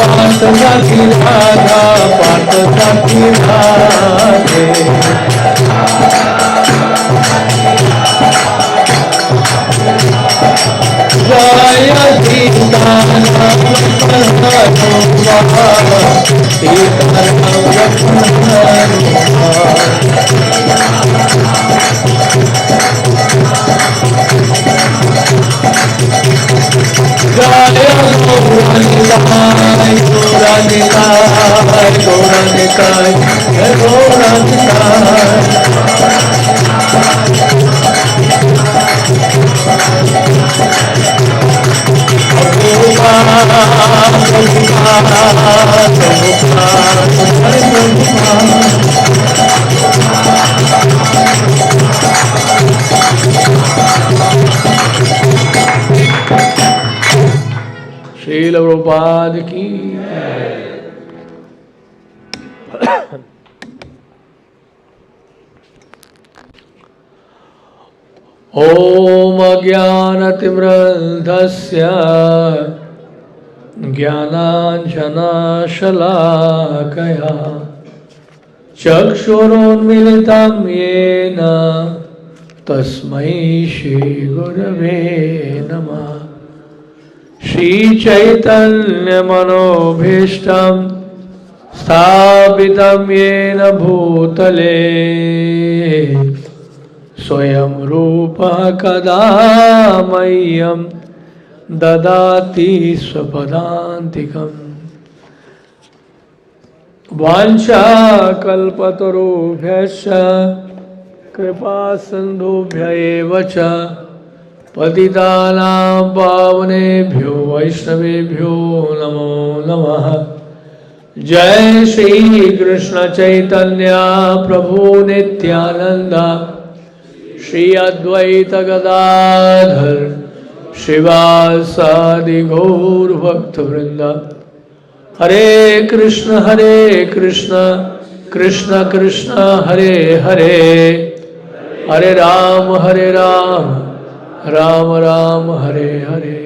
पार्थ सखी राधा, पार्थ सखी राधे। जय सीताराम लक्ष्मण हनुमान, सीताराम लक्ष्मण जय गौरनिताय गौरनिताय गौरनिताय जय गौरनिताय। श्रील प्रभुपाद की। ओम अज्ञानतिमिरन्धस्य ज्ञानाञ्जनशलाकया चक्षुरुन्मीलितं येन तस्मै श्रीगुरवे नमः। श्रीचैतन्यमनोभीष्टं स्थापितं येन भूतले स्वयं रूपः कदा मह्यं ददाति स्वपदान्तिकम्। वाञ्छाकल्पतरुभ्यश्च कृपासिन्धुभ्य एव च पतितानां पावनेभ्यो वैष्णवेभ्यो नमो नमः। जय श्री कृष्ण चैतन्य प्रभु नित्यानंद, श्री अद्वैत गदाधर श्रीवासादि गौर भक्तवृंद। हरे कृष्ण कृष्ण कृष्ण हरे हरे, हरे राम राम राम हरे हरे।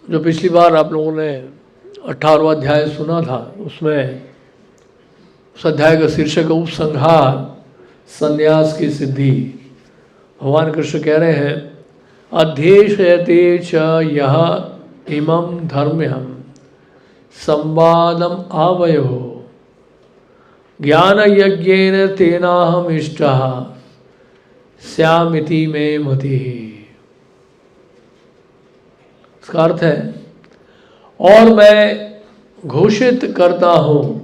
जो पिछली बार आप लोगों ने 18वां अध्याय सुना था, उसमें उस अध्याय का शीर्षक उपसंहार, संन्यास की सिद्धि। भगवान कृष्ण कह रहे हैं, अध्येशयते च यः इमं धर्म्यं संवादम आवयो ज्ञान यज्ञेन तेनाहम इष्टः स्यामिति मे मतिः। इसका अर्थ है, और मैं घोषित करता हूँ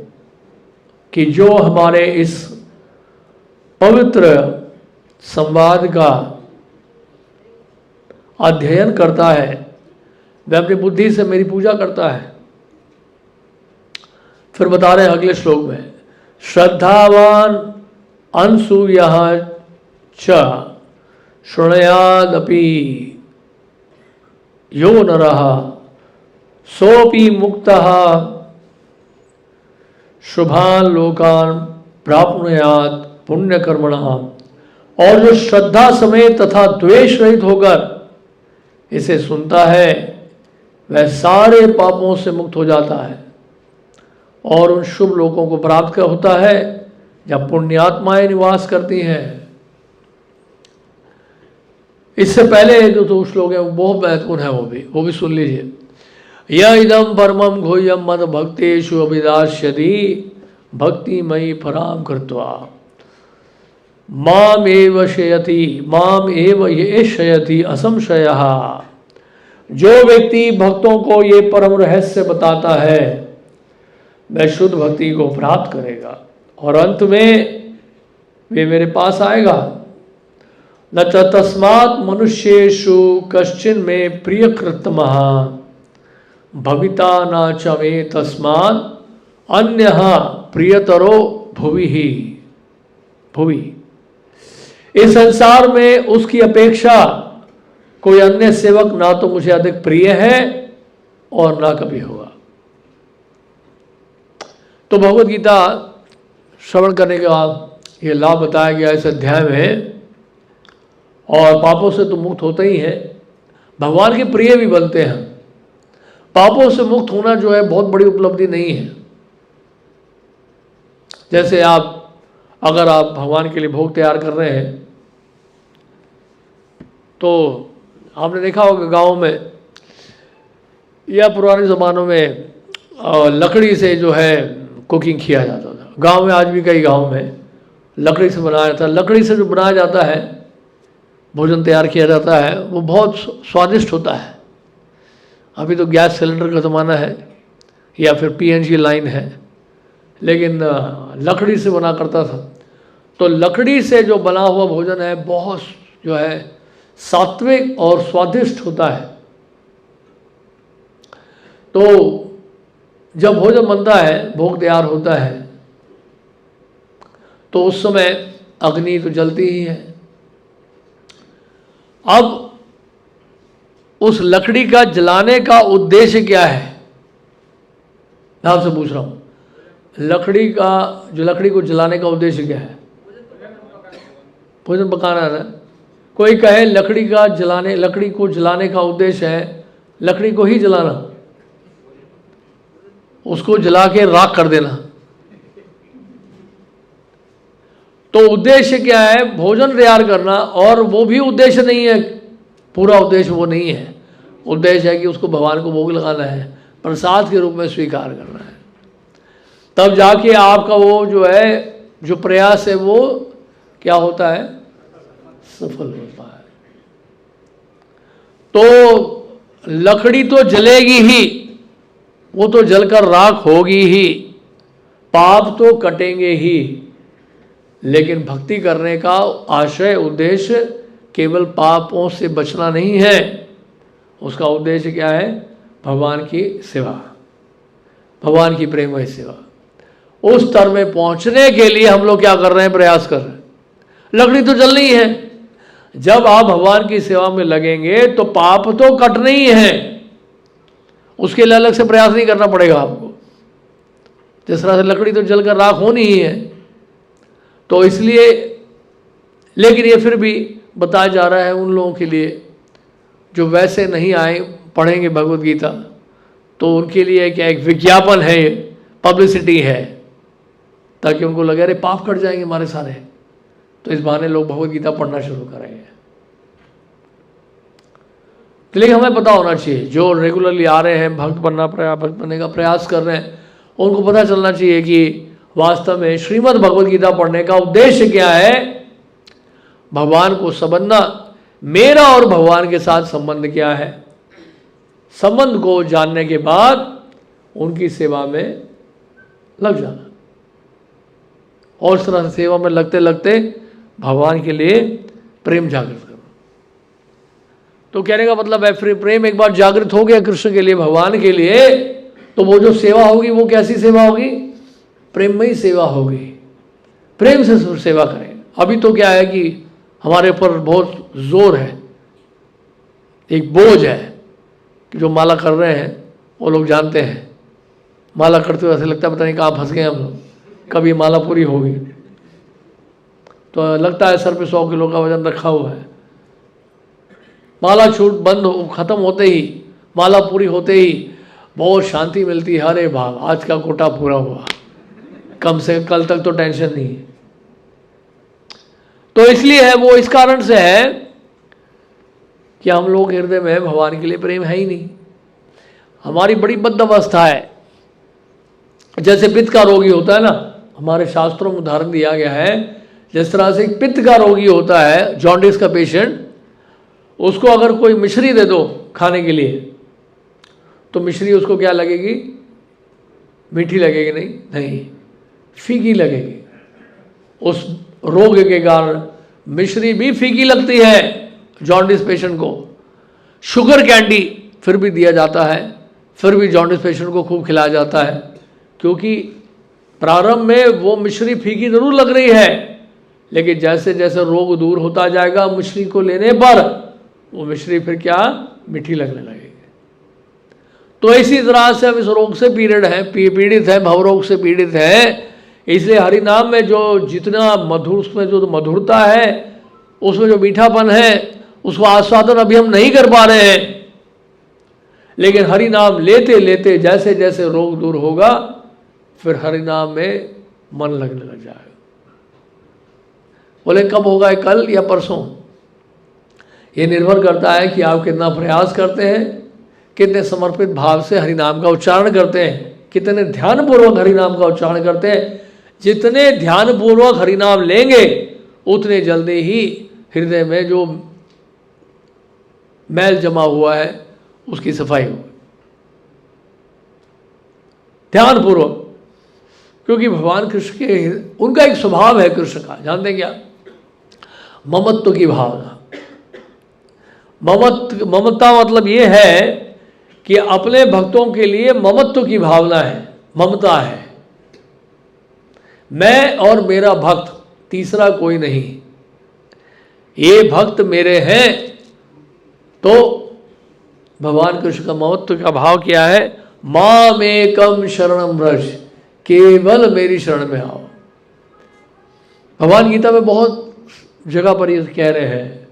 कि जो हमारे इस पवित्र संवाद का अध्ययन करता है वह अपनी बुद्धि से मेरी पूजा करता है। फिर बता रहे हैं अगले श्लोक में, श्रद्धावान अनसूयः च शृणुयादपि यो नरः सोपि मुक्तः शुभान लोकान प्राप्नुयात् पुण्यकर्मणः। और जो श्रद्धा समेत तथा द्वेष रहित होकर इसे सुनता है वह सारे पापों से मुक्त हो जाता है और उन शुभ लोकों को प्राप्त होता है जब पुण्यात्माएं निवास करती हैं। इससे पहले जो तो श्लोक है वो बहुत महत्वपूर्ण है, वो भी सुन लीजिए। यह इदम परमम गुह्यम मद भक्तेषु अभिदास्यति भक्तिमयी पराम कृत्वा माम एव ये शयति असंशयः। जो व्यक्ति भक्तों को ये परम रहस्य बताता है वह शुद्ध भक्ति को प्राप्त करेगा और अंत में वे मेरे पास आएगा। न च तस्मात् मनुष्येषु कश्चिन में प्रियकृतमः भविता न च मे तस्मात् अन्यः प्रियतरो भुवि। इस संसार में उसकी अपेक्षा कोई अन्य सेवक ना तो मुझे अधिक प्रिय है और ना कभी होगा। तो भगवत गीता श्रवण करने के बाद ये लाभ बताया गया इस अध्याय में और पापों से तो मुक्त होते ही हैं, भगवान के प्रिय भी बनते हैं। पापों से मुक्त होना जो है बहुत बड़ी उपलब्धि नहीं है। जैसे अगर आप भगवान के लिए भोग तैयार कर रहे हैं तो आपने देखा होगा गांव में या पुराने ज़मानों में लकड़ी से जो है कुकिंग किया जाता था। गांव में आज भी कई गांव में लकड़ी से बनाया जाता है। लकड़ी से जो बनाया जाता है, भोजन तैयार किया जाता है, वो बहुत स्वादिष्ट होता है। अभी तो गैस सिलेंडर का ज़माना है या फिर पीएनजी लाइन है, लेकिन लकड़ी से बना करता था। तो लकड़ी से जो बना हुआ भोजन है बहुत जो है सात्विक और स्वादिष्ट होता है। तो जब भोजन बनता है, भोग तैयार होता है, तो उस समय अग्नि तो जलती ही है। अब उस लकड़ी का जलाने का उद्देश्य क्या है, मैं आपसे पूछ रहा हूं। लकड़ी को जलाने का उद्देश्य क्या है? भोजन पकाना है ना। कोई कहे लकड़ी को जलाने का उद्देश्य है लकड़ी को ही जलाना, उसको जला के राख कर देना। तो उद्देश्य क्या है? भोजन तैयार करना। और वो भी उद्देश्य नहीं है, पूरा उद्देश्य वो नहीं है। उद्देश्य है कि उसको भगवान को भोग लगाना है, प्रसाद के रूप में स्वीकार करना है। तब जाके आपका वो जो है जो प्रयास है वो क्या होता है? सफल होता है। तो लकड़ी तो जलेगी ही, वो तो जलकर राख होगी ही, पाप तो कटेंगे ही। लेकिन भक्ति करने का आशय उद्देश्य केवल पापों से बचना नहीं है। उसका उद्देश्य क्या है? भगवान की सेवा, भगवान की प्रेममय सेवा। उस स्तर में पहुंचने के लिए हम लोग क्या कर रहे हैं? प्रयास कर रहे हैं। लकड़ी तो जलनी है। जब आप भगवान की सेवा में लगेंगे तो पाप तो कटने ही है, उसके लिए अलग से प्रयास नहीं करना पड़ेगा आपको। जिस तरह से लकड़ी तो जलकर राख होनी ही है। तो इसलिए, लेकिन ये फिर भी बताया जा रहा है उन लोगों के लिए जो वैसे नहीं आए, पढ़ेंगे भगवद गीता, तो उनके लिए क्या एक विज्ञापन है, पब्लिसिटी है, ताकि उनको लगे अरे पाप कट जाएंगे हमारे सारे। तो इस बहाने लोग भगवद गीता पढ़ना शुरू करेंगे। तो लेकिन हमें पता होना चाहिए, जो रेगुलरली आ रहे हैं, भक्त बनने का प्रयास कर रहे हैं, उनको पता चलना चाहिए कि वास्तव में श्रीमद् भगवद गीता पढ़ने का उद्देश्य क्या है। भगवान को समझना, मेरा और भगवान के साथ संबंध क्या है। संबंध को जानने के बाद उनकी सेवा में लग जाना, और इस तरह से सेवा में लगते लगते भगवान के लिए प्रेम जागृत करो। तो कहने का मतलब है फिर प्रेम एक बार जागृत हो गया कृष्ण के लिए, भगवान के लिए, तो वो जो सेवा होगी वो कैसी सेवा होगी? प्रेममयी सेवा होगी। प्रेम से सेवा करें। अभी तो क्या है कि हमारे ऊपर बहुत जोर है, एक बोझ है कि जो माला कर रहे हैं वो लोग जानते हैं। माला करते हुए ऐसे लगता है पता नहीं कहाँ फंस गए हम लोग, कब ये माला पूरी होगी। तो लगता है सर पे 100 किलो का वजन रखा हुआ है। माला खत्म होते ही, माला पूरी होते ही बहुत शांति मिलती है। अरे भाव, आज का कोटा पूरा हुआ, कम से कल तक तो टेंशन नहीं है। तो इसलिए है वो, इस कारण से है कि हम लोग हृदय में भगवान के लिए प्रेम है ही नहीं। हमारी बड़ी बद्ध अवस्था है। जैसे पित्त का रोगी होता है ना, हमारे शास्त्रों में उदाहरण दिया गया है, जिस तरह से एक पित्त का रोगी होता है, जॉन्डिस का पेशेंट, उसको अगर कोई मिश्री दे दो खाने के लिए, तो मिश्री उसको क्या लगेगी? मीठी लगेगी? नहीं, फीकी लगेगी। उस रोग के कारण मिश्री भी फीकी लगती है जॉन्डिस पेशेंट को। शुगर कैंडी फिर भी दिया जाता है, फिर भी जॉन्डिस पेशेंट को खूब खिलाया जाता है, क्योंकि प्रारंभ में वो मिश्री फीकी जरूर लग रही है, लेकिन जैसे जैसे रोग दूर होता जाएगा मिश्री को लेने पर वो मिश्री फिर क्या? मीठी लगने लगेगी। तो इसी तरह से हम इस रोग से पीड़ित है, भवरोग से पीड़ित है। इसलिए हरि नाम में जो जितना मधुर, उसमें जो मधुरता है उसमें जो मीठापन है उसको आस्वादन अभी हम नहीं कर पा रहे हैं, लेकिन हरि नाम लेते लेते जैसे जैसे रोग दूर होगा फिर हरि नाम में मन लगने लग जाएगा। बोले कब होगा, कल या परसों? ये निर्भर करता है कि आप कितना प्रयास करते हैं, कितने समर्पित भाव से हरि नाम का उच्चारण करते हैं, कितने ध्यानपूर्वक हरि नाम का उच्चारण करते हैं। जितने ध्यानपूर्वक हरि नाम लेंगे उतने जल्दी ही हृदय में जो मैल जमा हुआ है उसकी सफाई होगी, ध्यानपूर्वक। क्योंकि भगवान कृष्ण के उनका एक स्वभाव है कृष्ण का, जानते हैं क्या? ममत्व की भावना। ममता मतलब ये है कि अपने भक्तों के लिए ममत्व की भावना है, ममता है। मैं और मेरा भक्त, तीसरा कोई नहीं। ये भक्त मेरे हैं। तो भगवान कृष्ण का ममत्व का भाव क्या है? मामेकम शरणम व्रज, केवल मेरी शरण में आओ। भगवान गीता में बहुत जगह पर ये कह रहे हैं,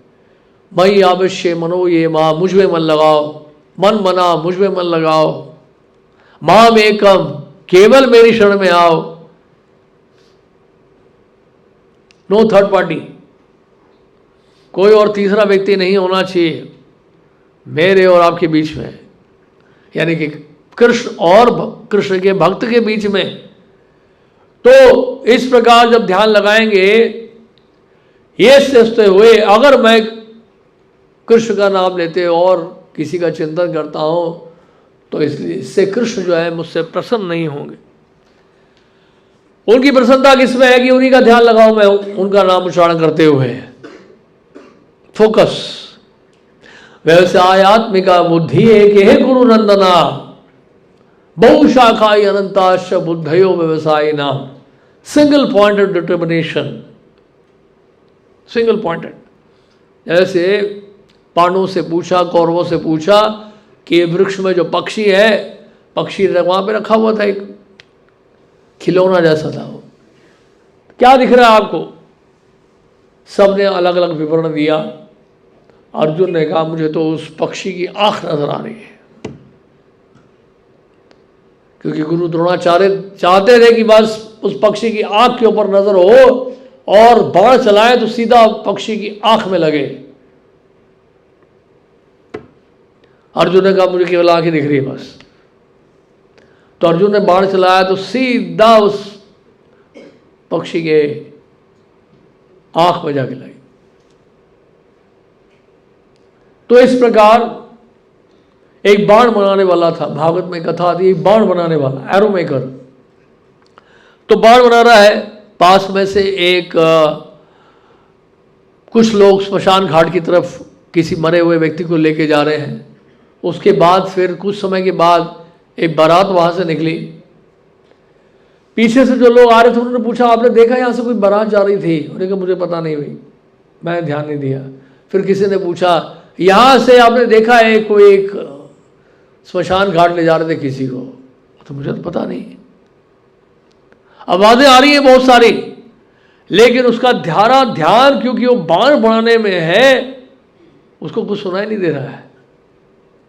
मई अवश्य मनो ये माँ, मुझ में मन लगाओ, मन मना मुझ में मन लगाओ, मामेकम, केवल मेरी शरण में आओ। नो थर्ड पार्टी, कोई और तीसरा व्यक्ति नहीं होना चाहिए मेरे और आपके बीच में, यानी कि कृष्ण और कृष्ण के भक्त के बीच में। तो इस प्रकार जब ध्यान लगाएंगे, ये सोचते हुए अगर मैं कृष्ण का नाम लेते और किसी का चिंतन करता हूं तो इससे कृष्ण जो है मुझसे प्रसन्न नहीं होंगे। उनकी प्रसन्नता किसमें है कि उन्हीं का ध्यान लगाऊं मैं उनका नाम उच्चारण करते हुए। फोकस। व्यवसायत्मिका बुद्धि एक हे गुरु नंदना, बहुशाखाई अनंताश बुद्धयो व्यवसायी नाम। Single pointed determination, single pointed. जैसे पांडवों से पूछा, कौरवों से पूछा कि वृक्ष में जो पक्षी है, पक्षी वहां पे रखा हुआ था, एक खिलौना जैसा था वो, क्या दिख रहा है आपको? सबने अलग अलग विवरण दिया। अर्जुन ने कहा मुझे तो उस पक्षी की आंख नजर आ रही है, क्योंकि गुरु द्रोणाचार्य चाहते थे कि बस उस पक्षी की आंख के ऊपर नजर हो और बाण चलाए तो सीधा पक्षी की आंख में लगे। अर्जुन ने कहा मुझे केवल आंखें दिख रही है बस। तो अर्जुन ने बाण चलाया तो सीधा उस पक्षी के आंख में जाके लगी। तो इस प्रकार एक बाण बनाने वाला था, भागवत में कथा आती है, बाण बनाने वाला, एरो मेकर। तो बाण बना रहा है, पास में से एक कुछ लोग स्मशान घाट की तरफ किसी मरे हुए व्यक्ति को लेके जा रहे हैं। उसके बाद फिर कुछ समय के बाद एक बारात वहां से निकली। पीछे से जो लोग आ रहे थे उन्होंने पूछा आपने देखा यहाँ से कोई बारात जा रही थी? उन्होंने कहा मुझे पता नहीं हुई, मैं ध्यान नहीं दिया। फिर किसी ने पूछा यहाँ से आपने देखा है कोई एक स्मशान घाट ले जा रहे थे किसी को? तो मुझे तो पता नहीं। आवाजें आ रही है बहुत सारी, लेकिन उसका ध्यान क्योंकि वो बाण बनाने में है, उसको कुछ सुनाई नहीं दे रहा है।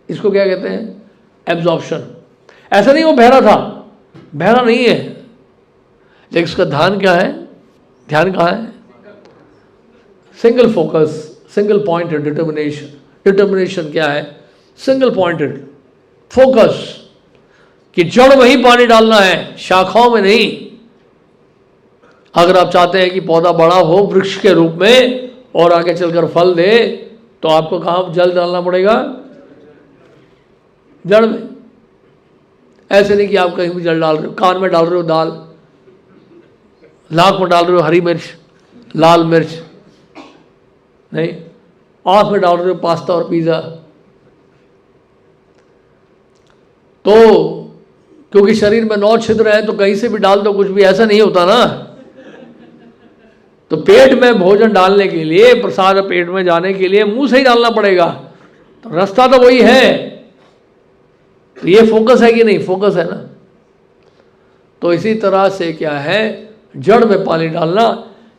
इसको क्या कहते हैं? एब्जॉर्प्शन। ऐसा नहीं वो बहरा था, बहरा नहीं है, लेकिन उसका ध्यान क्या है? ध्यान कहाँ है? Single focus, single pointed determination. Determination क्या है? सिंगल पॉइंटेड फोकस, कि जड़ में ही पानी डालना है, शाखाओं में नहीं। अगर आप चाहते हैं कि पौधा बड़ा हो वृक्ष के रूप में और आगे चलकर फल दे, तो आपको कहाँ जल डालना पड़ेगा? जड़ में। ऐसे नहीं कि आप कहीं भी जल डाल रहे हो, कान में डाल रहे हो दाल, नाक में डाल रहे हो हरी मिर्च, लाल मिर्च, नहीं, आंख में डाल रहे हो पास्ता और पिज्जा। तो क्योंकि शरीर में 9 छिद्र हैं तो कहीं से भी डाल दो कुछ भी, ऐसा नहीं होता ना। तो पेट में भोजन डालने के लिए, प्रसाद पेट में जाने के लिए मुंह से ही डालना पड़ेगा, तो रास्ता तो वही है। तो ये फोकस है कि नहीं? फोकस है ना। तो इसी तरह से क्या है, जड़ में पानी डालना,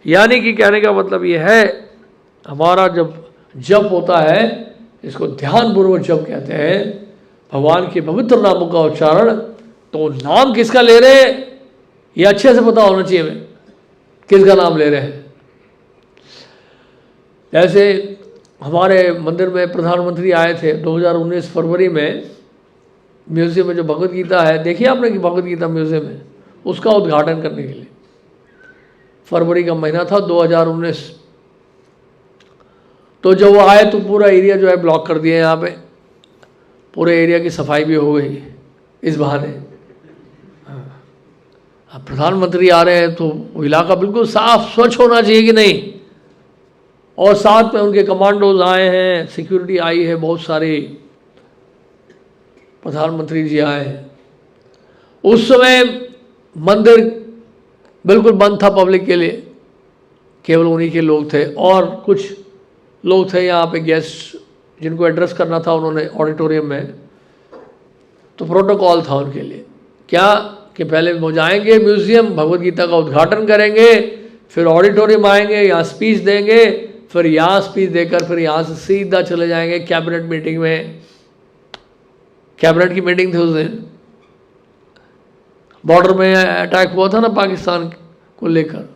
यानी कि कहने का मतलब ये है हमारा जब जप होता है, इसको ध्यानपूर्वक जप कहते हैं, भगवान के पवित्र नामों का उच्चारण, तो नाम किसका ले रहे हैं ये अच्छे से पता होना चाहिए हमें, किसका नाम ले रहे हैं। जैसे हमारे मंदिर में प्रधानमंत्री आए थे 2019 फरवरी में, म्यूजियम में जो भगवत गीता है, देखिए आपने कि भगवत गीता म्यूजियम है, उसका उद्घाटन करने के लिए फरवरी का महीना था 2019। तो जब वो आए तो पूरा एरिया जो है ब्लॉक कर दिया, यहाँ पे पूरे एरिया की सफाई भी हो गई इस बहाने। अब प्रधानमंत्री आ रहे हैं तो वो इलाका बिल्कुल साफ स्वच्छ होना चाहिए कि नहीं, और साथ में उनके कमांडोज आए हैं, सिक्योरिटी आई है, बहुत सारी, प्रधानमंत्री जी आए हैं। उस समय मंदिर बिल्कुल बंद था पब्लिक के लिए, केवल उन्हीं के लोग थे और कुछ लोग थे यहाँ पे गेस्ट जिनको एड्रेस करना था उन्होंने ऑडिटोरियम में, तो प्रोटोकॉल था उनके लिए क्या कि पहले वो जाएंगे म्यूजियम, भगवत गीता का उद्घाटन करेंगे, फिर ऑडिटोरियम आएंगे, यहाँ स्पीच देंगे, फिर यहाँ स्पीच देकर फिर यहाँ से सीधा चले जाएंगे कैबिनेट मीटिंग में। कैबिनेट की मीटिंग थी उस दिन, बॉर्डर में अटैक हुआ था ना पाकिस्तान को लेकर,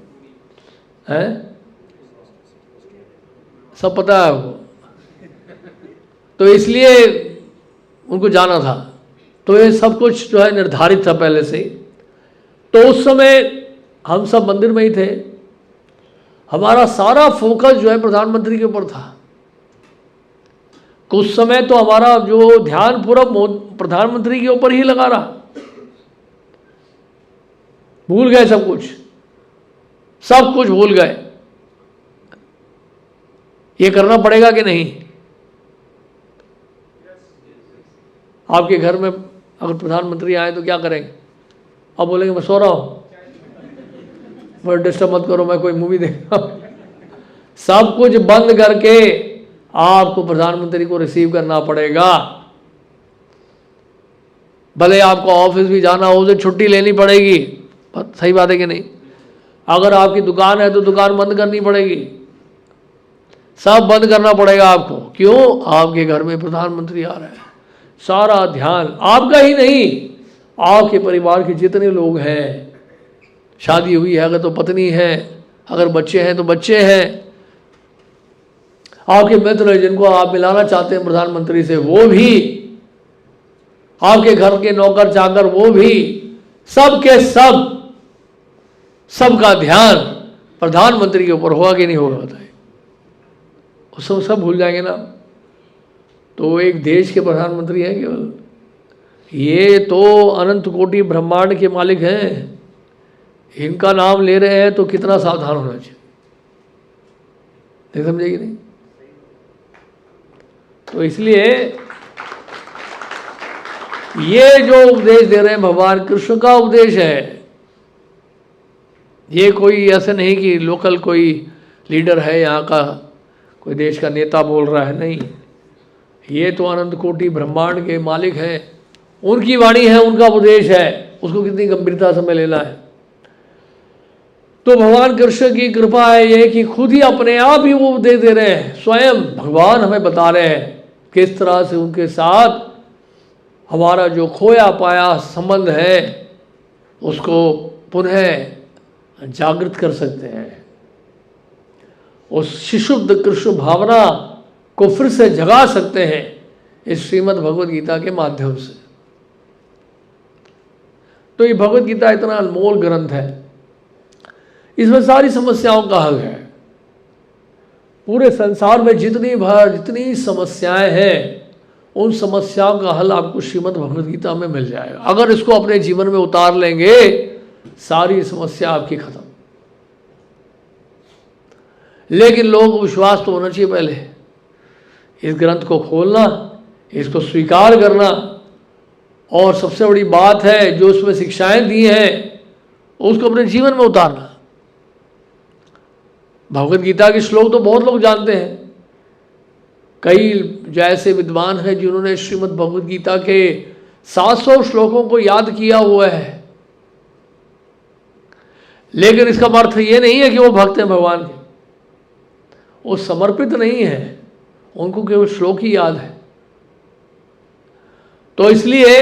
है सब पता है वो, तो इसलिए उनको जाना था। तो ये सब कुछ जो है निर्धारित था पहले से ही। तो उस समय हम सब मंदिर में ही थे, हमारा सारा फोकस जो है प्रधानमंत्री के ऊपर था। कुछ समय तो हमारा जो ध्यान पूरा प्रधानमंत्री के ऊपर ही लगा रहा, भूल गए सब कुछ भूल गए। ये करना पड़ेगा कि नहीं? आपके घर में अगर प्रधानमंत्री आए तो क्या करेंगे? आप बोलेंगे मैं सो रहा हूँ, मैं डिस्टर्ब मत करो, मैं कोई मूवी देख रहा हूँ। सब कुछ बंद करके आपको प्रधानमंत्री को रिसीव करना पड़ेगा। भले आपको ऑफिस भी जाना हो, उसे छुट्टी लेनी पड़ेगी, सही बात है कि नहीं? अगर आपकी दुकान है तो दुकान बंद करनी पड़ेगी, सब बंद करना पड़ेगा आपको। क्यों? आपके घर में प्रधानमंत्री आ रहा है। सारा ध्यान आपका ही नहीं, आपके परिवार के जितने लोग हैं, शादी हुई है अगर तो पत्नी है, अगर बच्चे हैं तो बच्चे हैं, आपके मित्र जिनको आप मिलाना चाहते हैं प्रधानमंत्री से वो भी, आपके घर के नौकर चाकर वो भी, सबके सबका ध्यान प्रधानमंत्री के ऊपर होगा कि नहीं होगा बताइए? सब भूल जाएंगे ना। तो एक देश के प्रधानमंत्री हैं केवल, ये तो अनंत कोटि ब्रह्मांड के मालिक हैं, इनका नाम ले रहे हैं तो कितना सावधान होना चाहिए, नहीं समझेगी नहीं? तो इसलिए ये जो उपदेश दे रहे हैं भगवान कृष्ण का उपदेश है, ये कोई ऐसे नहीं कि लोकल कोई लीडर है यहाँ का, कोई देश का नेता बोल रहा है, नहीं, ये तो अनंत कोटि ब्रह्मांड के मालिक हैं, उनकी वाणी है, उनका उपदेश है, उसको कितनी गंभीरता से हमें लेना है। तो भगवान कृष्ण की कृपा है ये कि खुद ही अपने आप ही वो उपदेश दे रहे हैं, स्वयं भगवान हमें बता रहे हैं किस तरह से उनके साथ हमारा जो खोया पाया संबंध है उसको पुनः जागृत कर सकते हैं, उस शिशुद्ध कृष्ण भावना को फिर से जगा सकते हैं इस श्रीमद् भगवद गीता के माध्यम से। तो ये भगवद गीता इतना अनमोल ग्रंथ है, इसमें सारी समस्याओं का हल है। पूरे संसार में जितनी समस्याएं हैं उन समस्याओं का हल आपको श्रीमद् भगवद गीता में मिल जाएगा। अगर इसको अपने जीवन में उतार लेंगे सारी समस्या आपकी खत्म। लेकिन लोगों को विश्वास तो होना चाहिए पहले, इस ग्रंथ को खोलना, इसको स्वीकार करना, और सबसे बड़ी बात है जो उसमें शिक्षाएं दी हैं उसको अपने जीवन में उतारना। भगवद गीता के श्लोक तो बहुत लोग जानते हैं, कई जैसे विद्वान हैं जिन्होंने श्रीमद् भगवद गीता के 700 श्लोकों को याद किया हुआ है, लेकिन इसका अर्थ ये नहीं है कि वो भक्त हैं भगवान के। वो समर्पित नहीं है, उनको केवल श्लोक ही याद है। तो इसलिए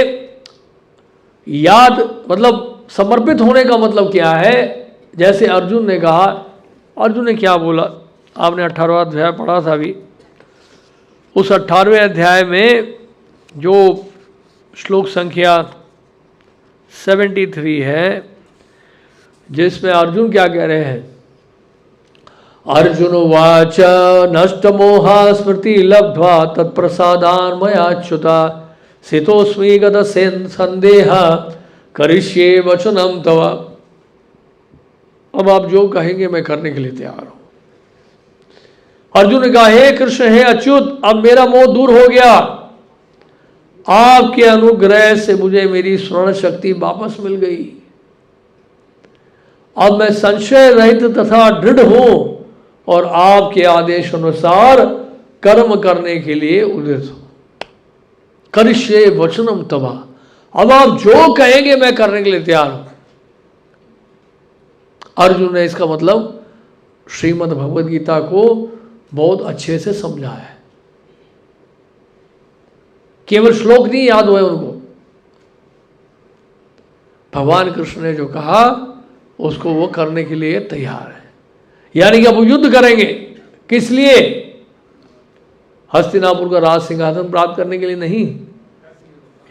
याद मतलब समर्पित होने का मतलब क्या है? जैसे अर्जुन ने कहा, अर्जुन ने क्या बोला, आपने 18वां अध्याय पढ़ा था अभी, उस 18वें अध्याय में जो श्लोक संख्या 73 है, जिसमें अर्जुन क्या कह रहे हैं? अर्जुन उवाच नष्टमोहा स्मृति लब्ध्वा तत्प्रसादान् मयाच्युता स्थितोऽस्मि गतसेन संदेह करिष्ये वचनम तव। अब आप जो कहेंगे मैं करने के लिए तैयार हूं। अर्जुन ने कहा, हे कृष्ण, हे अच्युत, अब मेरा मोह दूर हो गया, आपके अनुग्रह से मुझे मेरी स्मरण शक्ति वापस मिल गई। अब मैं संशय रहित तथा दृढ़ हूं और आपके आदेश अनुसार कर्म करने के लिए उदित हूं। करिष्ये वचनम तवा, अब आप जो कहेंगे मैं करने के लिए तैयार हूं। अर्जुन ने इसका मतलब श्रीमद् भगवद गीता को बहुत अच्छे से समझा है। केवल श्लोक नहीं याद हुए उनको, भगवान कृष्ण ने जो कहा उसको वो करने के लिए तैयार है। यानी कि अब वो युद्ध करेंगे, किस लिए? हस्तिनापुर का राज सिंहासन प्राप्त करने के लिए नहीं,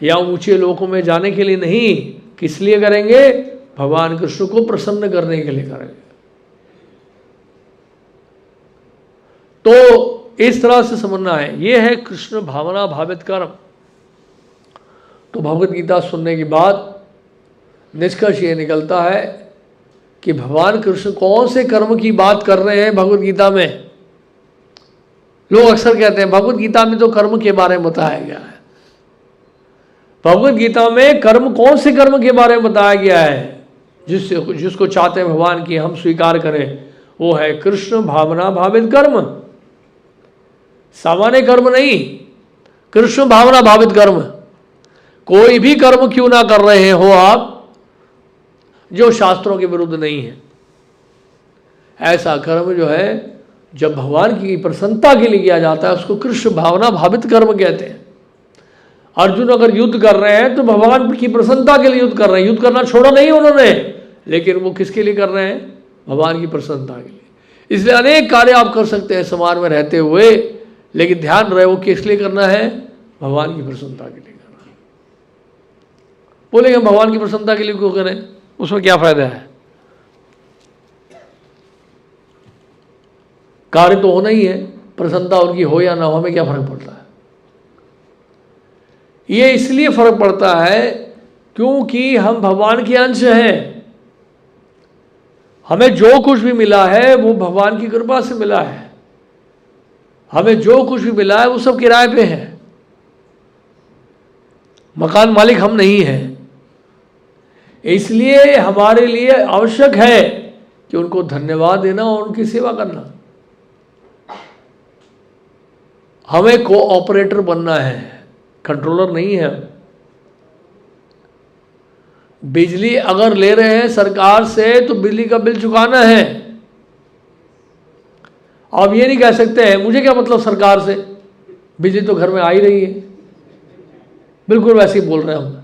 या ऊंचे लोकों में जाने के लिए नहीं। किस लिए करेंगे? भगवान कृष्ण को प्रसन्न करने के लिए करेंगे। तो इस तरह से समझना है, ये है कृष्ण भावना भावित कर्म। तो भगवद गीता सुनने के बाद निष्कर्ष ये निकलता है कि भगवान कृष्ण कौन से कर्म की बात कर रहे हैं भगवद गीता में। लोग अक्सर कहते हैं भगवद गीता में तो कर्म के बारे में बताया गया है। भगवद गीता में कर्म, कौन से कर्म के बारे में बताया गया है? जिसको चाहते हैं भगवान की हम स्वीकार करें, वो है कृष्ण भावना भावित कर्म। सामान्य कर्म नहीं, कृष्ण भावना भावित कर्म। कोई भी कर्म क्यों ना कर रहे हो आप जो शास्त्रों के विरुद्ध नहीं है, ऐसा कर्म जो है जब भगवान की प्रसन्नता के लिए किया जाता है उसको कृष्ण भावना भावित कर्म कहते हैं। अर्जुन अगर युद्ध कर रहे हैं तो भगवान की प्रसन्नता के लिए युद्ध कर रहे हैं। युद्ध करना छोड़ा नहीं उन्होंने, लेकिन वो किसके लिए कर रहे हैं? भगवान की प्रसन्नता के लिए। इसलिए अनेक कार्य आप कर सकते हैं समाज में रहते हुए, लेकिन ध्यान रहे वो किस लिए करना है? भगवान की प्रसन्नता के लिए करना है। बोलेंगे भगवान की प्रसन्नता के लिए क्यों करें, उसमें क्या फायदा है? कार्य तो होना ही है, प्रसन्नता उनकी हो या ना हो, हमें क्या फर्क पड़ता है? ये इसलिए फर्क पड़ता है क्योंकि हम भगवान के अंश हैं। हमें जो कुछ भी मिला है वो भगवान की कृपा से मिला है। हमें जो कुछ भी मिला है वो सब किराए पे है। मकान मालिक हम नहीं हैं। इसलिए हमारे लिए आवश्यक है कि उनको धन्यवाद देना और उनकी सेवा करना। हमें कोऑपरेटर बनना है, कंट्रोलर नहीं है। बिजली अगर ले रहे हैं सरकार से तो बिजली का बिल चुकाना है। आप ये नहीं कह सकते हैं मुझे क्या मतलब सरकार से, बिजली तो घर में आ ही रही है। बिल्कुल वैसे ही बोल रहे हैं हम।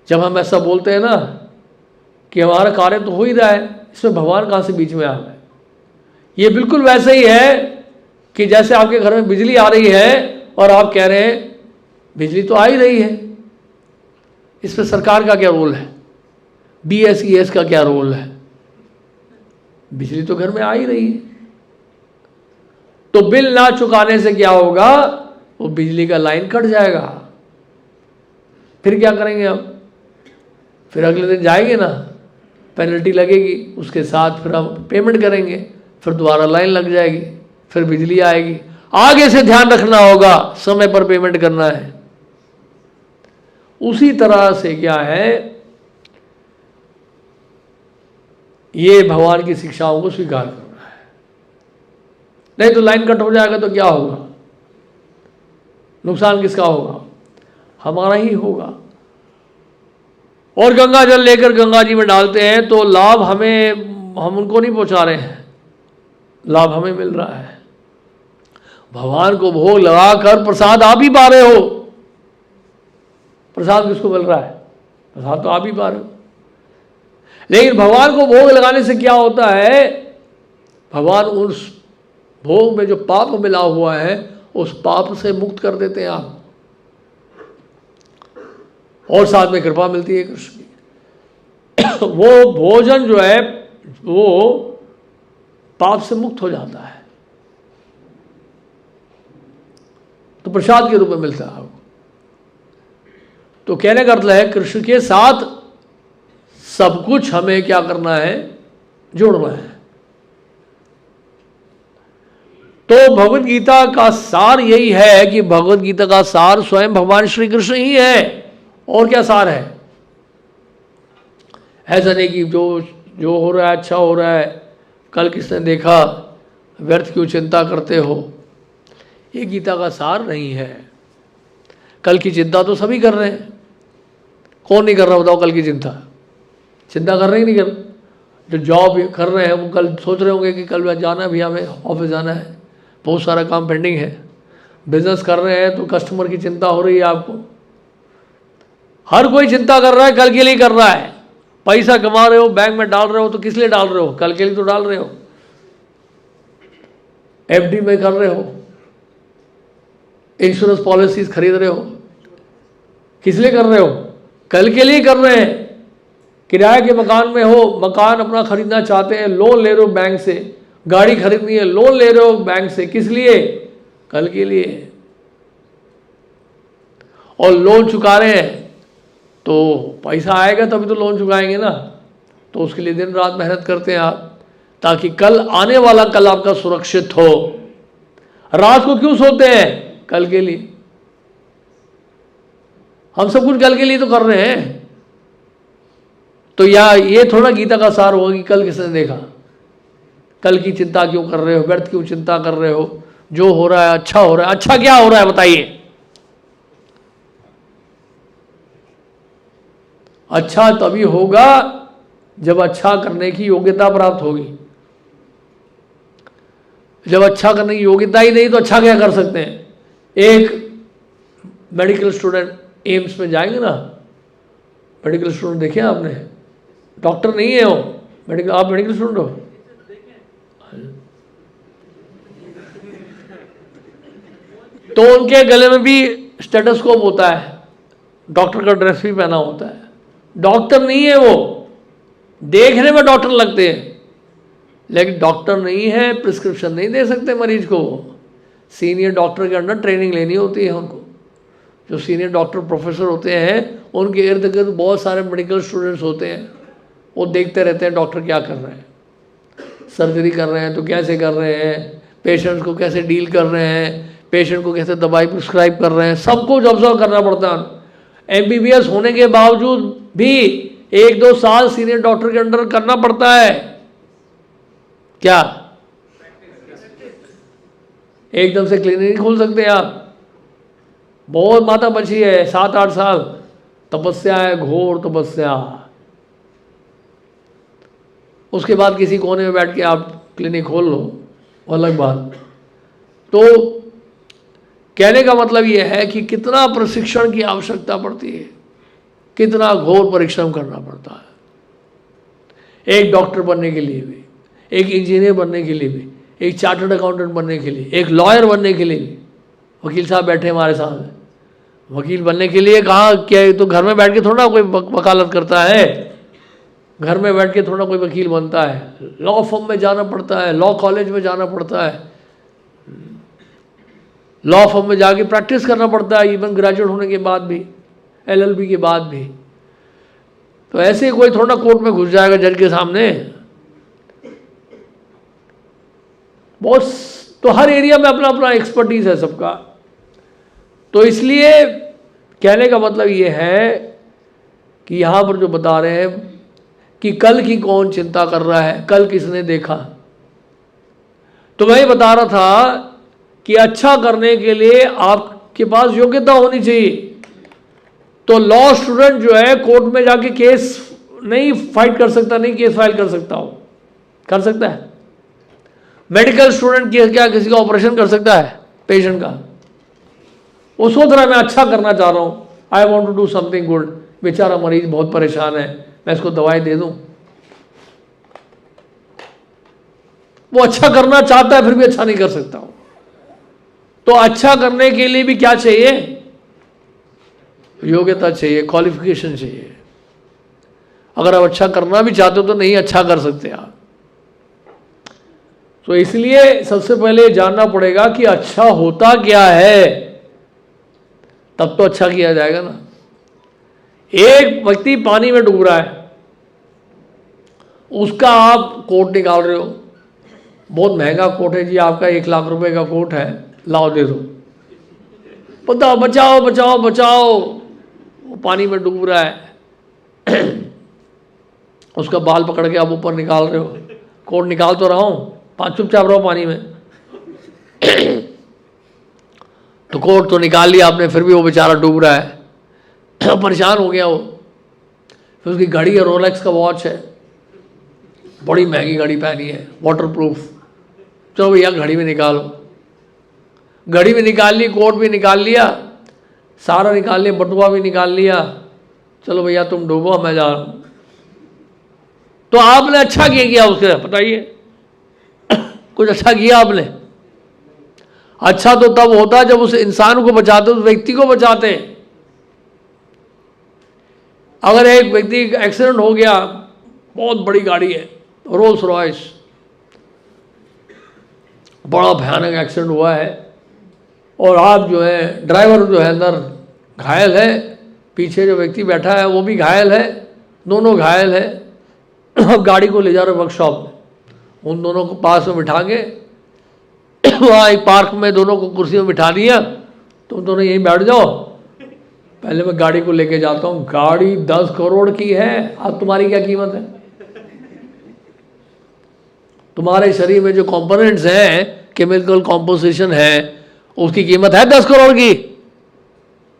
जब हम ऐसा बोलते हैं ना कि हमारा कार्य तो हो ही रहा है, इसमें भगवान कहाँ से बीच में आ गए। ये बिल्कुल वैसे ही है कि जैसे आपके घर में बिजली आ रही है और आप कह रहे हैं बिजली तो आ ही रही है, इसमें सरकार का क्या रोल है? BSES का क्या रोल है? बिजली तो घर में आ ही रही है। तो बिल ना चुकाने से क्या होगा? वो बिजली का लाइन कट जाएगा। फिर क्या करेंगे हम? फिर अगले दिन जाएंगे ना, पेनल्टी लगेगी, उसके साथ फिर हम पेमेंट करेंगे, फिर दोबारा लाइन लग जाएगी, फिर बिजली आएगी। आगे से ध्यान रखना होगा, समय पर पेमेंट करना है। उसी तरह से क्या है, ये भगवान की शिक्षाओं को स्वीकार करना है। नहीं तो लाइन कट हो जाएगा तो क्या होगा? नुकसान किसका होगा? हमारा ही होगा। और गंगा जल लेकर गंगा जी में डालते हैं तो लाभ हमें, हम उनको नहीं पहुंचा रहे हैं, लाभ हमें मिल रहा है। भगवान को भोग लगाकर प्रसाद आप ही पा रहे हो। प्रसाद किसको मिल रहा है? प्रसाद तो आप ही पा रहे हो। लेकिन भगवान को भोग लगाने से क्या होता है, भगवान उस भोग में जो पाप मिला हुआ है उस पाप से मुक्त कर देते हैं आप, और साथ में कृपा मिलती है कृष्ण की। वो भोजन जो है वो पाप से मुक्त हो जाता है, तो प्रसाद के रूप में मिलता है आपको। तो कहने का अर्थ है कृष्ण के साथ सब कुछ हमें क्या करना है, जोड़ना है। तो भगवत गीता का सार यही है कि भगवत गीता का सार स्वयं भगवान श्री कृष्ण ही है, और क्या सार है? ऐसा नहीं कि जो हो रहा है अच्छा हो रहा है, कल किसने देखा, व्यर्थ क्यों चिंता करते हो, ये गीता का सार नहीं है। कल की चिंता तो सभी कर रहे हैं, कौन नहीं कर रहा बताओ कल की चिंता? चिंता कर रहे ही नहीं कर। जो जॉब कर रहे हैं वो कल सोच रहे होंगे कि कल जाना है, भी हमें ऑफिस जाना है, बहुत सारा काम पेंडिंग है। बिजनेस कर रहे हैं तो कस्टमर की चिंता हो रही है आपको। हर कोई चिंता कर रहा है, कल के लिए कर रहा है। पैसा कमा रहे हो, बैंक में डाल रहे हो, तो किस लिए डाल रहे हो? कल के लिए तो डाल रहे हो। एफडी में कर रहे हो, इंश्योरेंस पॉलिसीज खरीद रहे हो, किस लिए कर रहे हो? कल के लिए कर रहे हैं। किराए के मकान में हो, मकान अपना खरीदना चाहते हैं, लोन ले रहे हो बैंक से, गाड़ी खरीदनी है, लोन ले रहे हो बैंक से, किस लिए? कल के लिए। और लोन चुका रहे हैं तो पैसा आएगा तभी तो लोन चुकाएंगे ना, तो उसके लिए दिन रात मेहनत करते हैं आप, ताकि कल आने वाला कल आपका सुरक्षित हो। रात को क्यों सोते हैं? कल के लिए। हम सब कुछ कल के लिए तो कर रहे हैं। तो या ये थोड़ा गीता का सार होगा कि कल किसने देखा, कल की चिंता क्यों कर रहे हो, व्यर्थ क्यों चिंता कर रहे हो, जो हो रहा है अच्छा हो रहा है। अच्छा क्या हो रहा है बताइए? अच्छा तभी होगा जब अच्छा करने की योग्यता प्राप्त होगी। जब अच्छा करने की योग्यता ही नहीं तो अच्छा क्या कर सकते हैं? एक मेडिकल स्टूडेंट एम्स में जाएंगे ना, मेडिकल स्टूडेंट देखे आपने? डॉक्टर नहीं है वो, मेडिकल, आप मेडिकल स्टूडेंट हो? तो उनके गले में भी स्टेथोस्कोप होता है, डॉक्टर का ड्रेस भी पहना होता है। डॉक्टर नहीं है वो, देखने में डॉक्टर लगते हैं लेकिन डॉक्टर नहीं है, प्रिस्क्रिप्शन नहीं दे सकते मरीज को। सीनियर डॉक्टर के अंडर ट्रेनिंग लेनी होती है उनको। जो सीनियर डॉक्टर प्रोफेसर होते हैं उनके इर्द गिर्द बहुत सारे मेडिकल स्टूडेंट्स होते हैं, वो देखते रहते हैं डॉक्टर क्या कर रहे हैं, सर्जरी कर रहे हैं तो कैसे कर रहे हैं, पेशेंट्स को कैसे डील कर रहे हैं, पेशेंट को कैसे दवाई प्रिस्क्राइब कर रहे हैं, सब कुछ ऑब्जर्व करना पड़ता है। एमबीबीएस होने के बावजूद भी 1-2 साल सीनियर डॉक्टर के अंडर करना पड़ता है। क्या एकदम से क्लिनिक नहीं खोल सकते आप? बहुत माता बची है, 7-8 साल तपस्या है, घोर तपस्या। उसके बाद किसी कोने में बैठ के आप क्लिनिक खोल लो, वो अलग बात। तो कहने का मतलब ये है कि कितना प्रशिक्षण की आवश्यकता पड़ती है, कितना घोर परिश्रम करना पड़ता है एक डॉक्टर बनने के लिए भी, एक इंजीनियर बनने के लिए भी, एक चार्टर्ड अकाउंटेंट बनने के लिए, एक लॉयर बनने के लिए भी। वकील साहब बैठे हमारे सामने, वकील बनने के लिए कहाँ क्या, तो घर में बैठ के थोड़ा कोई वकालत करता है, घर में बैठ के थोड़ा कोई वकील बनता है। लॉ फर्म में जाना पड़ता है, लॉ कॉलेज में जाना पड़ता है, लॉ फर्म में जाके प्रैक्टिस करना पड़ता है, इवन ग्रेजुएट होने के बाद भी, एलएलबी के बाद भी। तो ऐसे ही कोई थोड़ा कोर्ट में घुस जाएगा जज के सामने। बहुत, तो हर एरिया में अपना अपना एक्सपर्टीज है सबका। तो इसलिए कहने का मतलब ये है कि यहाँ पर जो बता रहे हैं कि कल की कौन चिंता कर रहा है, कल किसने देखा। तो मैं बता रहा था कि अच्छा करने के लिए आपके पास योग्यता होनी चाहिए। तो लॉ स्टूडेंट जो है कोर्ट में जाके केस नहीं फाइट कर सकता, नहीं केस फाइल कर सकता हो, कर सकता है? मेडिकल स्टूडेंट क्या किसी का ऑपरेशन कर सकता है? पेशेंट का, वो सोच रहा है मैं अच्छा करना चाह रहा हूँ, I want to do something good, बेचारा मरीज बहुत परेशान है, मैं इसको दवाई दे दूँ। वो अच्छा करना चाहता है फिर भी अच्छा नहीं कर सकता हूँ। तो अच्छा करने के लिए भी क्या चाहिए? योग्यता चाहिए, क्वालिफिकेशन चाहिए। अगर आप अच्छा करना भी चाहते हो तो नहीं अच्छा कर सकते आप। तो इसलिए सबसे पहले जानना पड़ेगा कि अच्छा होता क्या है, तब तो अच्छा किया जाएगा ना। एक व्यक्ति पानी में डूब रहा है, उसका आप कोट निकाल रहे हो, बहुत महंगा कोट है जी, आपका 1 लाख रुपए का कोट है, लाओ दे दो, बताओ बचाओ बचाओ बचाओ, वो पानी में डूब रहा है उसका बाल पकड़ के आप ऊपर निकाल रहे हो, कोट निकाल तो रहा हूं, चुपचाप रहो पानी में तो कोट तो निकाल लिया आपने, फिर भी वो बेचारा डूब रहा है परेशान हो गया वो। फिर उसकी घड़ी है, रोलेक्स का वॉच है, बड़ी महंगी घड़ी पहनी है, वाटरप्रूफ, चलो भैया घड़ी में निकालो, घड़ी भी निकाल ली, कोट भी निकाल लिया, सारा निकाल लिया, बटुआ भी निकाल लिया, चलो भैया तुम डूबो मैं जा रहा हूं। तो आपने अच्छा किया उसके, बताइए कुछ अच्छा किया आपने? अच्छा तो तब होता जब उस इंसान को बचाते, उस व्यक्ति को बचाते। अगर एक व्यक्ति का एक्सीडेंट हो गया, बहुत बड़ी गाड़ी है, रोल्स रॉयस, बड़ा भयानक एक्सीडेंट हुआ है, और आप जो है ड्राइवर जो है अंदर घायल है, पीछे जो व्यक्ति बैठा है वो भी घायल है, दोनों घायल है। अब गाड़ी को ले जा रहे वर्कशॉप में, उन दोनों को पास में बिठा के वहाँ एक पार्क में दोनों को कुर्सी में बिठा दिया, तुम दोनों यहीं बैठ जाओ, पहले मैं गाड़ी को लेके जाता हूँ। गाड़ी 10 करोड़ की है, अब तुम्हारी क्या कीमत है? तुम्हारे शरीर में जो कंपोनेंट्स हैं, केमिकल कॉम्पोजिशन है, उसकी कीमत है 10 करोड़ की?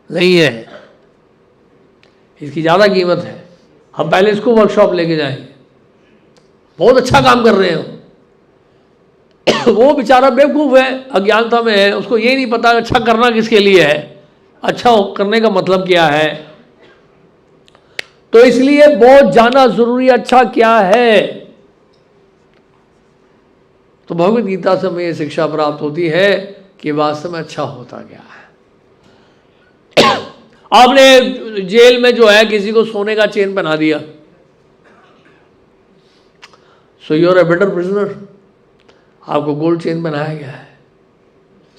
नहीं है, इसकी ज़्यादा कीमत है। हम पहले इसको वर्कशॉप लेके जाएंगे, बहुत अच्छा काम कर रहे हो। वो बेचारा बेवकूफ़ है, अज्ञानता में है, उसको ये नहीं पता अच्छा करना किसके लिए है, अच्छा करने का मतलब क्या है। तो इसलिए बहुत जानना जरूरी, अच्छा क्या है। तो भगवद गीता से हमें ये शिक्षा प्राप्त होती है कि वास्तव में अच्छा होता क्या है। आपने जेल में जो है किसी को सोने का चेन पहना दिया, so you are a better prisoner. आपको गोल्ड चेन बनाया गया है,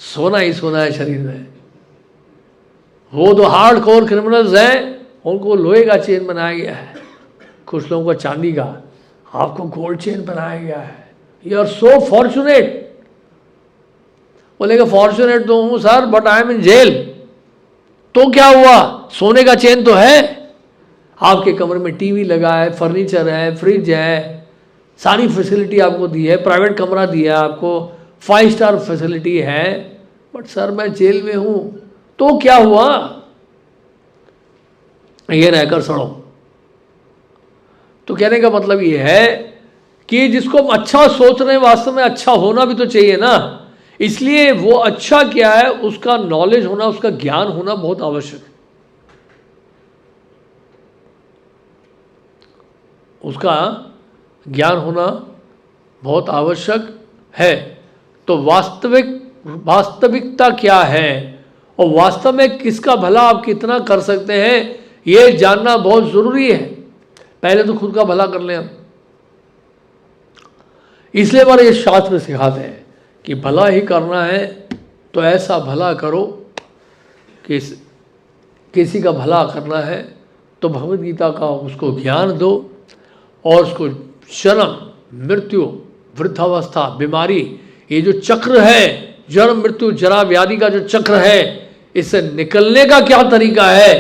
सोना ही सोना है शरीर में। वो तो हार्ड कोर क्रिमिनल्स हैं, उनको लोहे का चेन बनाया गया है, कुछ लोगों को चांदी का, आपको गोल्ड चेन बनाया गया है। You are so fortunate. बोलेगा फॉर्चुनेट तो हूं sir, but I am in jail. तो क्या हुआ, सोने का चेन तो है, आपके कमरे में टीवी लगा है, फर्नीचर है, फ्रिज है, सारी फैसिलिटी आपको दी है, प्राइवेट कमरा दिया है आपको, 5 स्टार फैसिलिटी है, बट सर मैं जेल में हूं। तो क्या हुआ, ये रहकर सड़ो। तो कहने का मतलब ये है कि जिसको हम अच्छा सोच रहे हैं, वास्तव में अच्छा होना भी तो चाहिए ना। इसलिए वो अच्छा क्या है, उसका नॉलेज होना, उसका ज्ञान होना बहुत आवश्यक है। उसका ज्ञान होना बहुत आवश्यक है। तो वास्तविकता क्या है और वास्तव में किसका भला आप कितना कर सकते हैं, ये जानना बहुत जरूरी है। पहले तो खुद का भला कर लें हम। इसलिए हमारे ये शास्त्र सिखाते हैं कि भला ही करना है तो ऐसा भला करो कि किसी का भला करना है तो भगवद गीता का उसको ज्ञान दो, और उसको जन्म मृत्यु वृद्धावस्था बीमारी, ये जो चक्र है, जन्म मृत्यु जरा व्याधि का जो चक्र है, इससे निकलने का क्या तरीका है,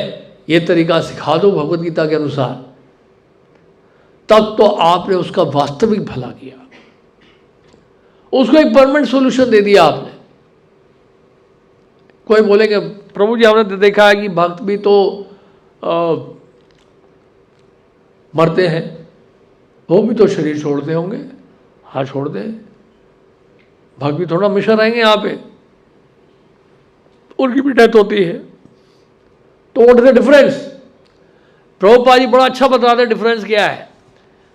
ये तरीका सिखा दो भगवद गीता के अनुसार। तब तो आपने उसका वास्तविक भला किया, उसको एक परमानेंट सॉल्यूशन दे दिया आपने। कोई बोलेंगे प्रभु जी हमने देखा है कि भक्त भी तो मरते हैं, वो भी तो शरीर छोड़ते होंगे। हाँ छोड़ते हैं, भक्त भी थोड़ा हमेशा रहेंगे यहाँ पे। उनकी भी डेथ होती है। तो what is the difference? Prabhupada ji बड़ा अच्छा बताते हैं डिफरेंस क्या है।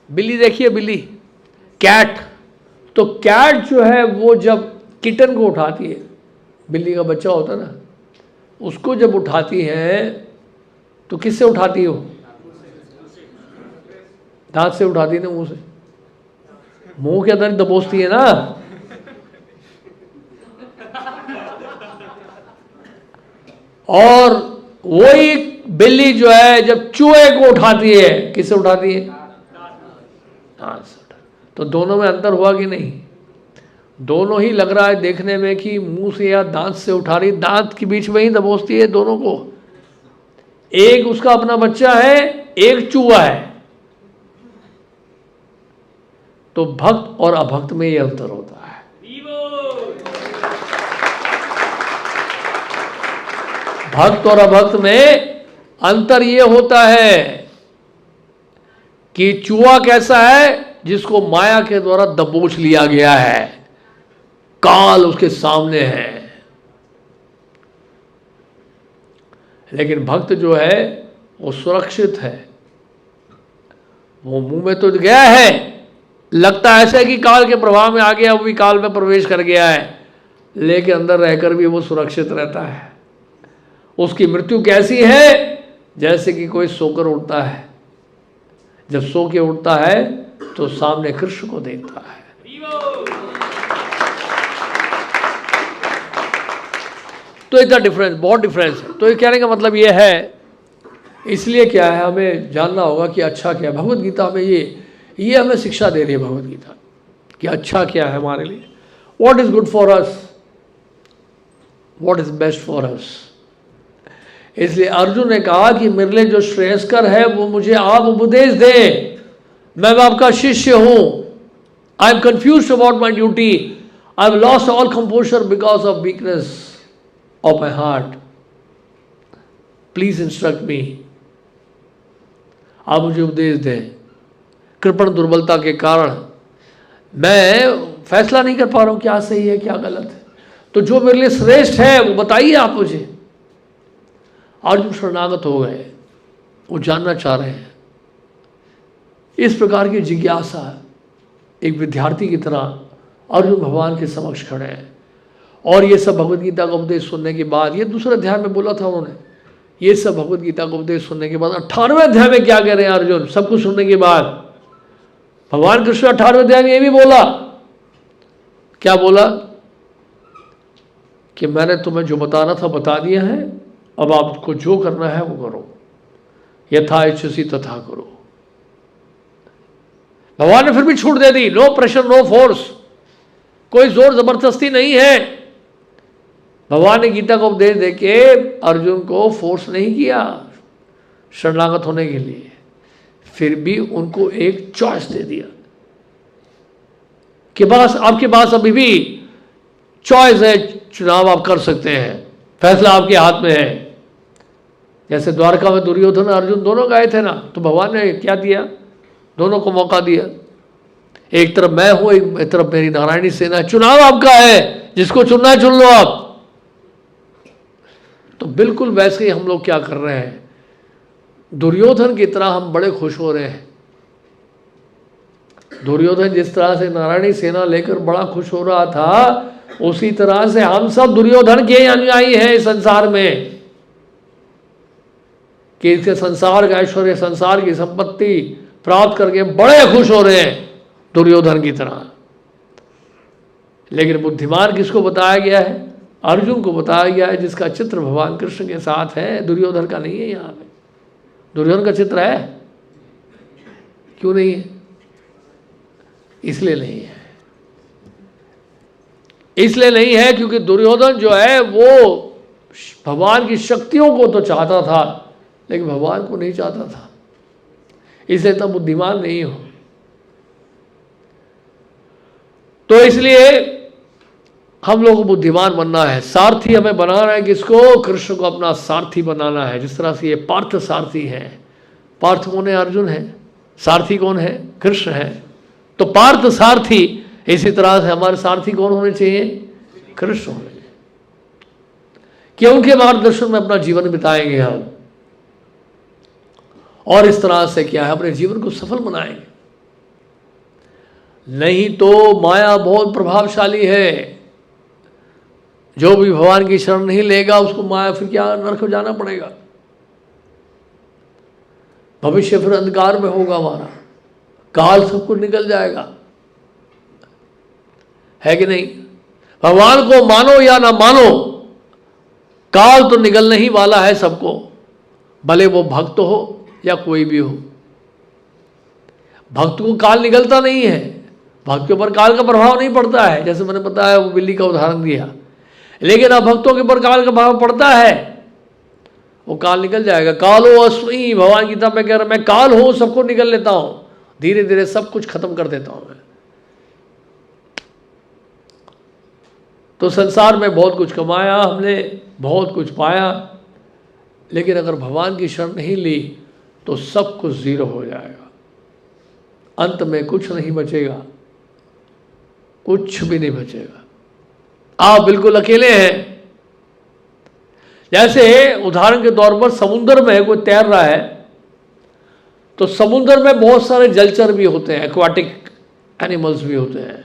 बिल्ली देखिए, बिल्ली, कैट, तो कैट जो है वो जब किटन को उठाती है, बिल्ली का बच्चा होता है ना, उसको जब उठाती है तो किससे उठाती है? वो दांत से उठाती है ना, मुंह से, मुंह के अंदर दबोचती है ना। और वही बिल्ली जो है जब चूहे को उठाती है, किससे उठाती है? दांत से। तो दोनों में अंतर हुआ कि नहीं? दोनों ही लग रहा है देखने में कि मुंह से या दांत से उठा रही, दांत के बीच में ही दबोचती है दोनों को। एक उसका अपना बच्चा है, एक चूहा है। तो भक्त और अभक्त में यह अंतर होता है। भक्त और अभक्त में अंतर यह होता है कि चूहा कैसा है? जिसको माया के द्वारा दबोच लिया गया है, काल उसके सामने है। लेकिन भक्त जो है वो सुरक्षित है, वो मुंह में तो गया है, लगता ऐसा है कि काल के प्रभाव में आ गया, वो भी काल में प्रवेश कर गया है, लेकिन अंदर रहकर भी वो सुरक्षित रहता है। उसकी मृत्यु कैसी है? जैसे कि कोई सोकर उठता है, जब सो के उठता है तो सामने कृष्ण को देखता है। तो इतना डिफरेंस, बहुत डिफरेंस है। तो ये कहने का मतलब ये है, इसलिए क्या है, हमें जानना होगा कि अच्छा क्या है। भगवत गीता हमें ये हमें शिक्षा दे रही है भगवत गीता कि अच्छा क्या है हमारे लिए, what is good for us, what is best for us. इसलिए अर्जुन ने कहा कि मेरे लिए जो श्रेयस्कर है वो मुझे आप उपदेश दें, मैं आपका शिष्य हूं। I am confused about my duty, I have lost all composure because of weakness of my heart, please instruct me. आप मुझे उपदेश दें, कृपण दुर्बलता के कारण मैं फैसला नहीं कर पा रहा हूं क्या सही है क्या गलत है। तो जो मेरे लिए श्रेष्ठ है वो बताइए आप मुझे। अर्जुन शरणागत हो गए, वो जानना चाह रहे हैं। इस प्रकार की जिज्ञासा एक विद्यार्थी की तरह अर्जुन भगवान के समक्ष खड़े हैं। और ये सब भगवद गीता का उपदेश सुनने के बाद, ये दूसरे अध्याय में बोला था उन्होंने, ये सब भगवद गीता का उपदेश सुनने के बाद 18वें अध्याय में क्या कह रहे हैं अर्जुन? सब कुछ सुनने के बाद भगवान कृष्ण 18वें अध्याय में ये भी बोला, क्या बोला? कि मैंने तुम्हें जो बताना था बता दिया है, अब आपको जो करना है वो करो, यथा इच्छसी तथा करो। भगवान ने फिर भी छूट दे दी, नो प्रेशर नो फोर्स, कोई जोर जबरदस्ती नहीं है। भगवान ने गीता को उपदेश देके अर्जुन को फोर्स नहीं किया शरणागत होने के लिए, फिर भी उनको एक चॉइस दे दिया कि बस आपके पास अभी भी चॉइस है, चुनाव आप कर सकते हैं, फैसला आपके हाथ में है। जैसे द्वारका में दुर्योधन और अर्जुन दोनों गए थे ना, तो भगवान ने क्या दिया? दोनों को मौका दिया, एक तरफ मैं हूं, एक तरफ मेरी नारायणी सेना, चुनाव आपका है, जिसको चुनना है चुन लो आप। तो बिल्कुल वैसे ही हम लोग क्या कर रहे हैं, दुर्योधन की तरह हम बड़े खुश हो रहे हैं। दुर्योधन जिस तरह से नारायणी सेना लेकर बड़ा खुश हो रहा था, उसी तरह से हम सब दुर्योधन के अनुयायी हैं इस संसार में, कि इसके संसार का ऐश्वर्य, संसार की संपत्ति प्राप्त करके बड़े खुश हो रहे हैं दुर्योधन की तरह। लेकिन बुद्धिमान किसको बताया गया है? अर्जुन को बताया गया है, जिसका चित्र भगवान कृष्ण के साथ है, दुर्योधन का नहीं है। यहाँ पे दुर्योधन का चित्र है, क्यों नहीं है? इसलिए नहीं है, इसलिए नहीं है क्योंकि दुर्योधन जो है वो भगवान की शक्तियों को तो चाहता था, लेकिन भगवान को नहीं चाहता था, इसलिए तब बुद्धिमान नहीं हो। तो इसलिए हम लोगों को बुद्धिमान बनना है, सारथी हमें बनाना है। किसको? कृष्ण को अपना सारथी बनाना है। जिस तरह से ये पार्थ सारथी हैं, पार्थ कौन है? अर्जुन है। सारथी कौन है? कृष्ण है। तो पार्थ सारथी, इसी तरह से हमारे सारथी कौन होने चाहिए? कृष्ण होने चाहिए। कि उनके मार्गदर्शन में अपना जीवन बिताएंगे हम, और इस तरह से क्या है अपने जीवन को सफल बनाएंगे। नहीं तो माया बहुत प्रभावशाली है, जो भी भगवान की शरण नहीं लेगा उसको माया फिर क्या नरक में जाना पड़ेगा, भविष्य फिर अंधकार में होगा हमारा, काल सब कुछ निकल जाएगा, है कि नहीं। भगवान को मानो या ना मानो, काल तो निकलने ही वाला है सबको, भले वो भक्त हो या कोई भी हो। भक्त को काल निकलता नहीं है, भक्त के ऊपर काल का प्रभाव नहीं पड़ता है, जैसे मैंने बताया वो बिल्ली का उदाहरण दिया। लेकिन अब भक्तों के ऊपर काल का प्रभाव पड़ता है, वो काल निकल जाएगा। कालो अस्मि, भगवान गीता में कह रहा मैं काल हूं, सबको निकल लेता हूं, धीरे धीरे सब कुछ खत्म कर देता हूं मैं। तो संसार में बहुत कुछ कमाया हमने, बहुत कुछ पाया, लेकिन अगर भगवान की शरण नहीं ली तो सब कुछ जीरो हो जाएगा, अंत में कुछ नहीं बचेगा, कुछ भी नहीं बचेगा, आप बिल्कुल अकेले हैं। जैसे उदाहरण के तौर पर समुद्र में कोई तैर रहा है, तो समुद्र में बहुत सारे जलचर भी होते हैं, एक्वाटिक एनिमल्स भी होते हैं,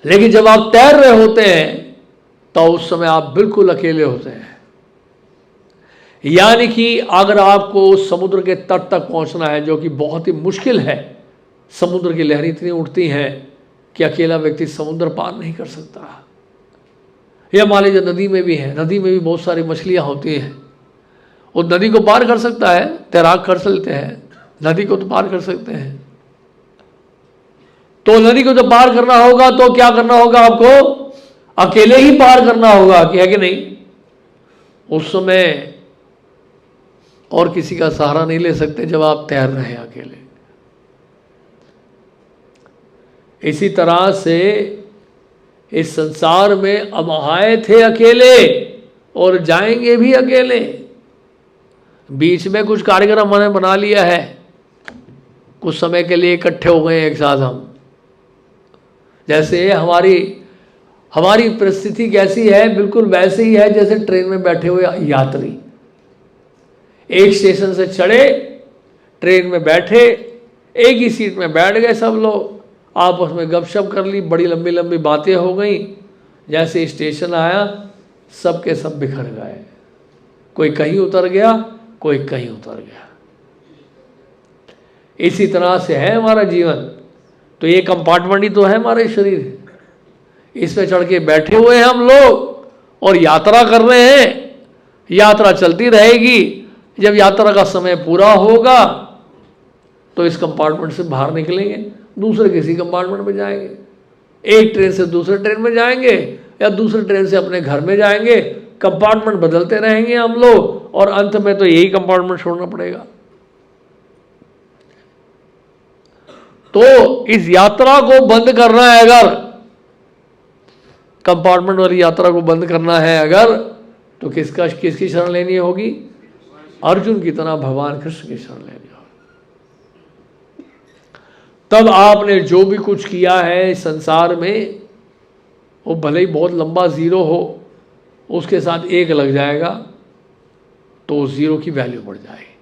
लेकिन जब आप तैर रहे होते हैं तो उस समय आप बिल्कुल अकेले होते हैं। यानी कि अगर आपको समुद्र के तट तक पहुंचना है, जो कि बहुत ही मुश्किल है, समुद्र की लहरें इतनी उठती हैं कि अकेला व्यक्ति समुद्र पार नहीं कर सकता। या मान लीजिए नदी में भी है, नदी में भी बहुत सारी मछलियां होती हैं, वो नदी को पार कर सकता है, तैराक कर सकते हैं, नदी को तो पार कर सकते हैं। तो नदी को जब पार करना होगा तो क्या करना होगा, आपको अकेले ही पार करना होगा, कि है कि नहीं। उस समय और किसी का सहारा नहीं ले सकते जब आप तैर रहे हैं अकेले। इसी तरह से इस संसार में अब आए थे अकेले और जाएंगे भी अकेले। बीच में कुछ कार्यक्रम हमने बना लिया है, कुछ समय के लिए इकट्ठे हो गए एक साथ हम। जैसे हमारी परिस्थिति कैसी है, बिल्कुल वैसे ही है जैसे ट्रेन में बैठे हुए यात्री। एक स्टेशन से चढ़े, ट्रेन में बैठे, एक ही सीट में बैठ गए सब लोग, आपस में गपशप कर ली, बड़ी लंबी लंबी बातें हो गई। जैसे स्टेशन आया सब के सब बिखर गए, कोई कहीं उतर गया, कोई कहीं उतर गया। इसी तरह से है हमारा जीवन। तो ये कंपार्टमेंट ही तो है हमारे शरीर, इसमें चढ़ के बैठे हुए हैं हम लोग और यात्रा कर रहे हैं। यात्रा चलती रहेगी, जब यात्रा का समय पूरा होगा तो इस कंपार्टमेंट से बाहर निकलेंगे, दूसरे किसी कंपार्टमेंट में जाएंगे, एक ट्रेन से दूसरे ट्रेन में जाएंगे या दूसरे ट्रेन से अपने घर में जाएंगे। कंपार्टमेंट बदलते रहेंगे हम लोग और अंत में तो यही कंपार्टमेंट छोड़ना पड़ेगा। तो इस यात्रा को बंद करना है, अगर कंपार्टमेंट वाली यात्रा को बंद करना है अगर, तो किसकी शरण लेनी होगी? अर्जुन की तरह भगवान कृष्ण की शरण लेनी होगी। तब आपने जो भी कुछ किया है संसार में, वो भले ही बहुत लंबा जीरो हो, उसके साथ एक लग जाएगा तो जीरो की वैल्यू बढ़ जाएगी,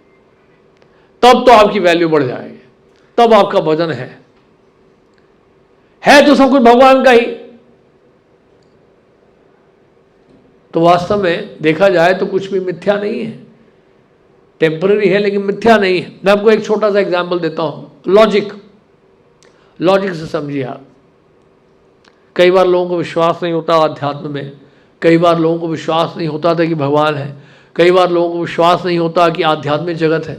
तब तो आपकी वैल्यू बढ़ जाएगी, तब आपका वजन है तो सब कुछ भगवान का ही। तो वास्तव में देखा जाए तो कुछ भी मिथ्या नहीं है, टेम्पररी है लेकिन मिथ्या नहीं है। मैं आपको एक छोटा सा एग्जांपल देता हूं, लॉजिक से समझिए आप। कई बार लोगों को विश्वास नहीं होता अध्यात्म में, कई बार लोगों को विश्वास नहीं होता था कि भगवान है, कई बार लोगों को विश्वास नहीं होता कि आध्यात्मिक जगत है।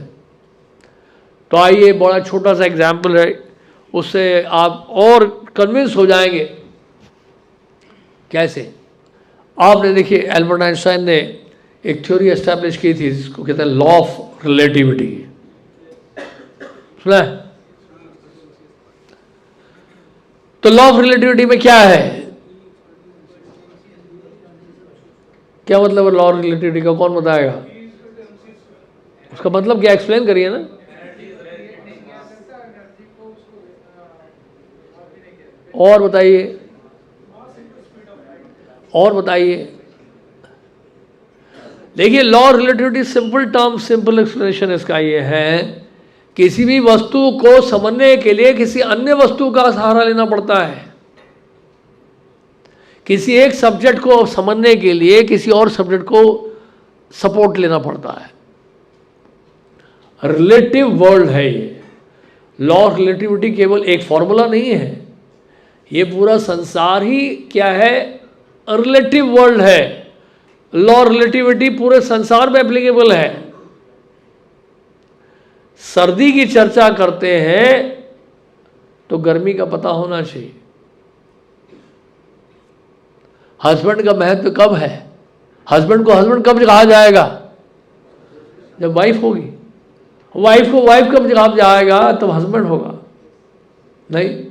तो आइए बड़ा छोटा सा एग्जाम्पल है, उससे आप और कन्विंस हो जाएंगे। कैसे? आपने देखिए एल्बर्ट आइंस्टाइन ने एक थ्योरी एस्टैब्लिश की थी जिसको कहते हैं लॉ ऑफ रिलेटिविटी, सुना है? तो लॉ ऑफ रिलेटिविटी में क्या है, क्या मतलब है लॉ ऑफ रिलेटिविटी का? कौन बताएगा? उसका मतलब क्या, एक्सप्लेन करिए ना। और बताइए, और बताइए। देखिए law relativity simple term, simple explanation इसका ये है, किसी भी वस्तु को समझने के लिए किसी अन्य वस्तु का सहारा लेना पड़ता है। किसी एक सब्जेक्ट को समझने के लिए किसी और सब्जेक्ट को सपोर्ट लेना पड़ता है। रिलेटिव वर्ल्ड है ये। लॉ ऑफ रिलेटिविटी केवल एक फॉर्मूला नहीं है, ये पूरा संसार ही क्या है, रिलेटिव वर्ल्ड है। लॉ रिलेटिविटी पूरे संसार में एप्लीकेबल है। सर्दी की चर्चा करते हैं तो गर्मी का पता होना चाहिए। हस्बैंड का महत्व कब है, हस्बैंड को हस्बैंड कब कहा जाएगा, जब वाइफ होगी। वाइफ को वाइफ कब कहा जाएगा, तब हस्बैंड होगा। नहीं,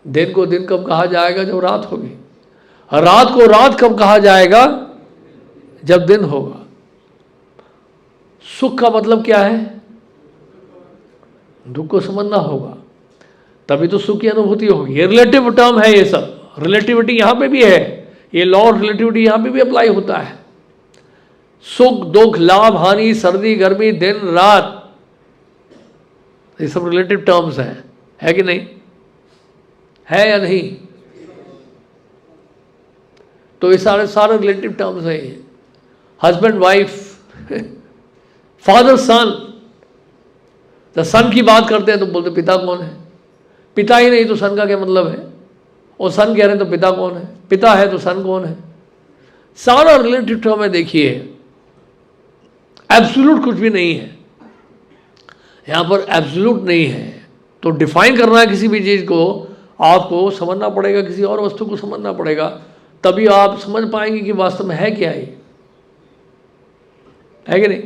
दिन को दिन कब कहा जाएगा, जब रात होगी। रात को रात कब कहा जाएगा, जब दिन होगा। सुख का मतलब क्या है, दुख को समझना होगा, तभी तो सुख की अनुभूति होगी। ये रिलेटिव टर्म है, ये सब रिलेटिविटी यहां पे भी है। ये लॉ ऑफ रिलेटिविटी यहां पे भी अप्लाई होता है। सुख दुख, लाभ हानि, सर्दी गर्मी, दिन रात, ये सब रिलेटिव टर्म्स हैं, है कि नहीं, है या नहीं। तो ये सारे रिलेटिव टर्म्स हैं। ये हस्बैंड वाइफ, फादर सन, जब सन की बात करते हैं तो बोलते पिता कौन है, पिता ही नहीं तो सन का क्या मतलब है। और सन कह रहे हैं तो पिता कौन है, पिता है तो सन कौन है। सारा रिलेटिव टर्म है। देखिए एब्सोल्यूट कुछ भी नहीं है यहां पर, एब्सोल्यूट नहीं है। तो डिफाइन करना है किसी भी चीज को, आपको समझना पड़ेगा, किसी और वस्तु को समझना पड़ेगा, तभी आप समझ पाएंगे कि वास्तव में है क्या है कि नहीं।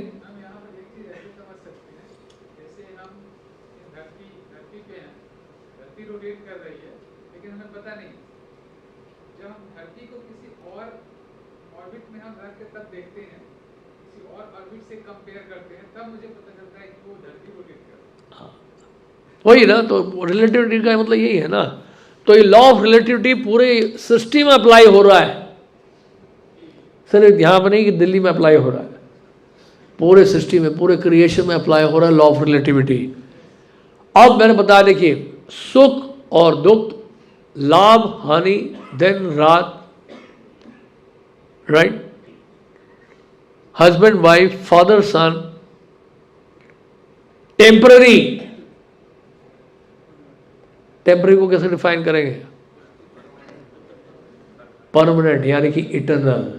वही ना, तो रिलेटिविटी का मतलब यही है ना। तो ये लॉ ऑफ रिलेटिविटी पूरे सृष्टि में अप्लाई हो रहा है, सिर्फ यहाँ पर नहीं कि दिल्ली में अप्लाई हो रहा है, पूरे सृष्टि में, पूरे क्रिएशन में अप्लाई हो रहा है लॉ ऑफ रिलेटिविटी। अब मैंने बताया, देखिए सुख और दुख, लाभ हानि, दिन रात, राइट, हस्बैंड वाइफ, फादर सन, टेम्पररी। टेम्पररी को कैसे डिफाइन करेंगे, परमानेंट यानी कि इटर्नल।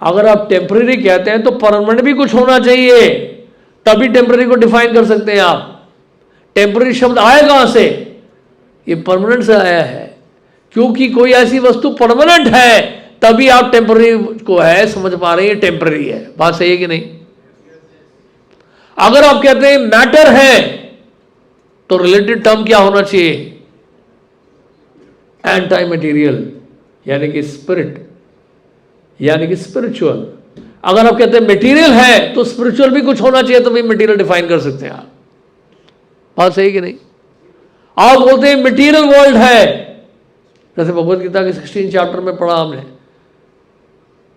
अगर आप टेम्पररी कहते हैं तो परमानेंट भी कुछ होना चाहिए, तभी टेम्पररी को डिफाइन कर सकते हैं आप। टेम्पररी शब्द आया कहां से, ये परमानेंट से आया है, क्योंकि कोई ऐसी वस्तु परमानेंट है तभी आप टेम्पररी को है समझ पा रहे हैं, टेम्पररी है। बात सही है कि नहीं। अगर आप कहते हैं मैटर है तो रिलेटेड टर्म क्या होना चाहिए, एंटी मटेरियल यानी कि स्पिरिट, यानी कि स्पिरिचुअल। अगर आप कहते हैं मटेरियल है तो स्पिरिचुअल भी कुछ होना चाहिए, तभी मटेरियल डिफाइन कर सकते हैं आप। बात सही कि नहीं। आप बोलते हैं मटेरियल वर्ल्ड है, जैसे भगवद गीता के 16 चैप्टर में पढ़ा हमने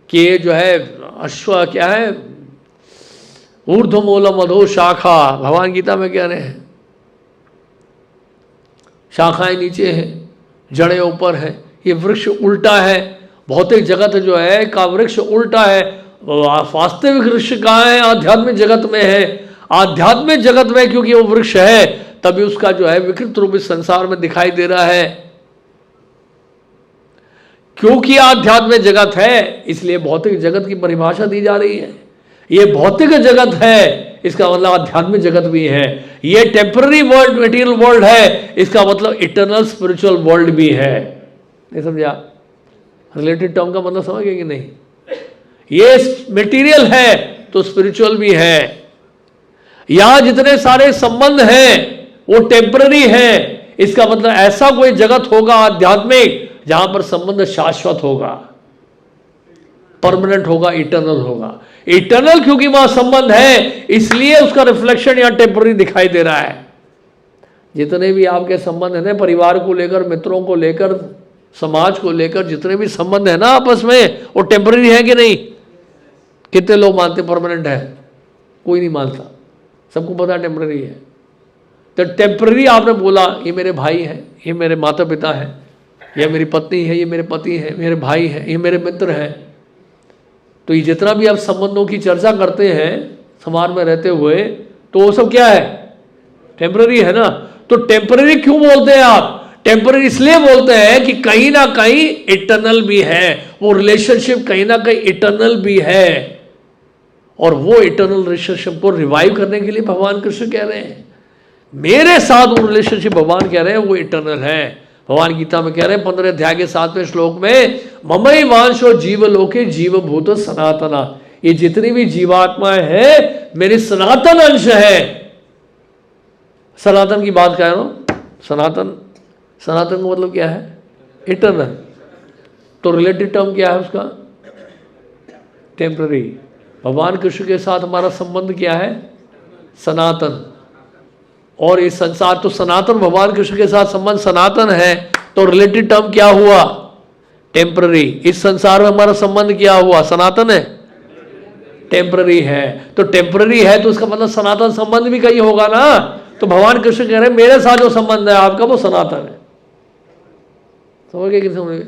कि ये जो है अश्व क्या है, ऊर्ध्वमूलम अधो शाखा, भगवान गीता में कह रहे हैं शाखाएं नीचे हैं, जड़ें ऊपर हैं, ये वृक्ष उल्टा है। भौतिक जगत जो है का वृक्ष उल्टा है, वास्तविक वृक्ष कहाँ है, आध्यात्मिक जगत में है। आध्यात्मिक जगत में क्योंकि वो वृक्ष है तभी उसका जो है विकृत रूप इस संसार में दिखाई दे रहा है। क्योंकि आध्यात्मिक जगत है इसलिए भौतिक जगत की परिभाषा दी जा रही है। ये भौतिक जगत है, इसका मतलब आध्यात्मिक जगत भी है। ये टेम्पररी वर्ल्ड, मटेरियल वर्ल्ड है, इसका मतलब इटर्नल स्पिरिचुअल वर्ल्ड भी है। नहीं समझा, रिलेटेड टर्म का मतलब समझ गए कि नहीं। ये मटेरियल है तो स्पिरिचुअल भी है। यहां जितने सारे संबंध हैं वो टेम्पररी हैं, इसका मतलब ऐसा कोई जगत होगा आध्यात्मिक जहां पर संबंध शाश्वत होगा, परमानेंट होगा, इटर्नल होगा। इटर्नल क्योंकि वहां संबंध है इसलिए उसका रिफ्लेक्शन यहां टेम्पररी दिखाई दे रहा है। जितने भी आपके संबंध हैं परिवार को लेकर, मित्रों को लेकर, समाज को लेकर जितने भी संबंध है ना आपस में, वो टेम्पररी है कि नहीं? कितने लोग मानते परमानेंट है? कोई नहीं मानता, सबको पता टेम्पररी है। तो टेम्पररी आपने बोला, ये मेरे भाई हैं, ये मेरे माता पिता हैं, ये मेरी पत्नी है, ये मेरे पति हैं, मेरे भाई हैं, ये मेरे मित्र हैं। तो ये जितना भी आप संबंधों की चर्चा करते हैं समाज में रहते हुए, तो वो सब क्या है? टेम्पररी है ना। तो टेम्पररी क्यों बोलते हैं आप? टेम्पररी इसलिए बोलते हैं कि कहीं ना कहीं इटर्नल भी है, वो रिलेशनशिप कहीं ना कहीं इटर्नल भी है, और वो इटर्नल रिलेशनशिप को रिवाइव करने के लिए भगवान कृष्ण कह रहे हैं मेरे साथ वो रिलेशनशिप, भगवान कह रहे हैं वो इटर्नल है। भगवान गीता में कह रहे हैं 15 अध्याय के 7वें श्लोक में, ममई वांशो जीवलोके जीवभूत सनातना, ये जितनी भी जीवात्माएं हैं मेरी सनातन अंश है। सनातन की बात कह रहा हूं, सनातन, सनातन का मतलब क्या है? इटर्नल। तो रिलेटिव टर्म क्या है उसका? टेम्पररी। भगवान कृष्ण के साथ हमारा संबंध क्या है? सनातन। और इस संसार तो सनातन, भगवान कृष्ण के साथ संबंध सनातन है, तो रिलेटिव टर्म क्या हुआ? टेम्पररी। इस संसार में हमारा संबंध क्या हुआ? सनातन है, टेम्पररी है। तो टेम्पररी है तो उसका मतलब सनातन संबंध भी कहीं होगा ना। तो भगवान कृष्ण कह रहे हैं मेरे साथ जो संबंध है आपका वो सनातन है। समझ गए कि समझ गए?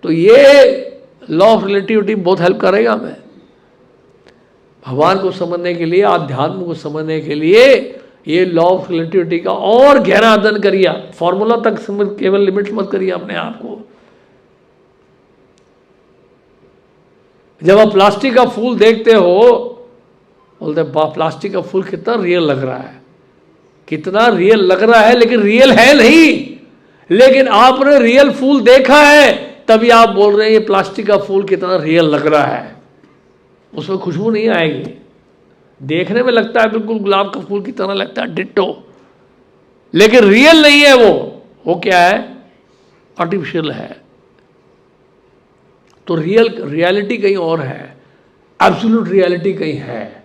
तो ये लॉ ऑफ रिलेटिविटी बहुत हेल्प करेगा हमें भगवान को समझने के लिए, आध्यात्म को समझने के लिए। ये लॉ ऑफ रिलेटिविटी का और गहरा अध्ययन करिए। फॉर्मूला तक केवल लिमिट मत करिए अपने आप को। जब आप प्लास्टिक का फूल देखते हो, बोलते प्लास्टिक का फूल कितना रियल लग रहा है, कितना रियल लग रहा है, लेकिन रियल है नहीं। लेकिन आपने रियल फूल देखा है, तभी आप बोल रहे हैं ये प्लास्टिक का फूल कितना रियल लग रहा है। उसमें खुशबू नहीं आएगी, देखने में लगता है बिल्कुल गुलाब का फूल की तरह लगता है, डिट्टो, लेकिन रियल नहीं है वो क्या है? आर्टिफिशियल है। तो रियलिटी कहीं और है, एब्सोल्यूट रियलिटी कहीं है।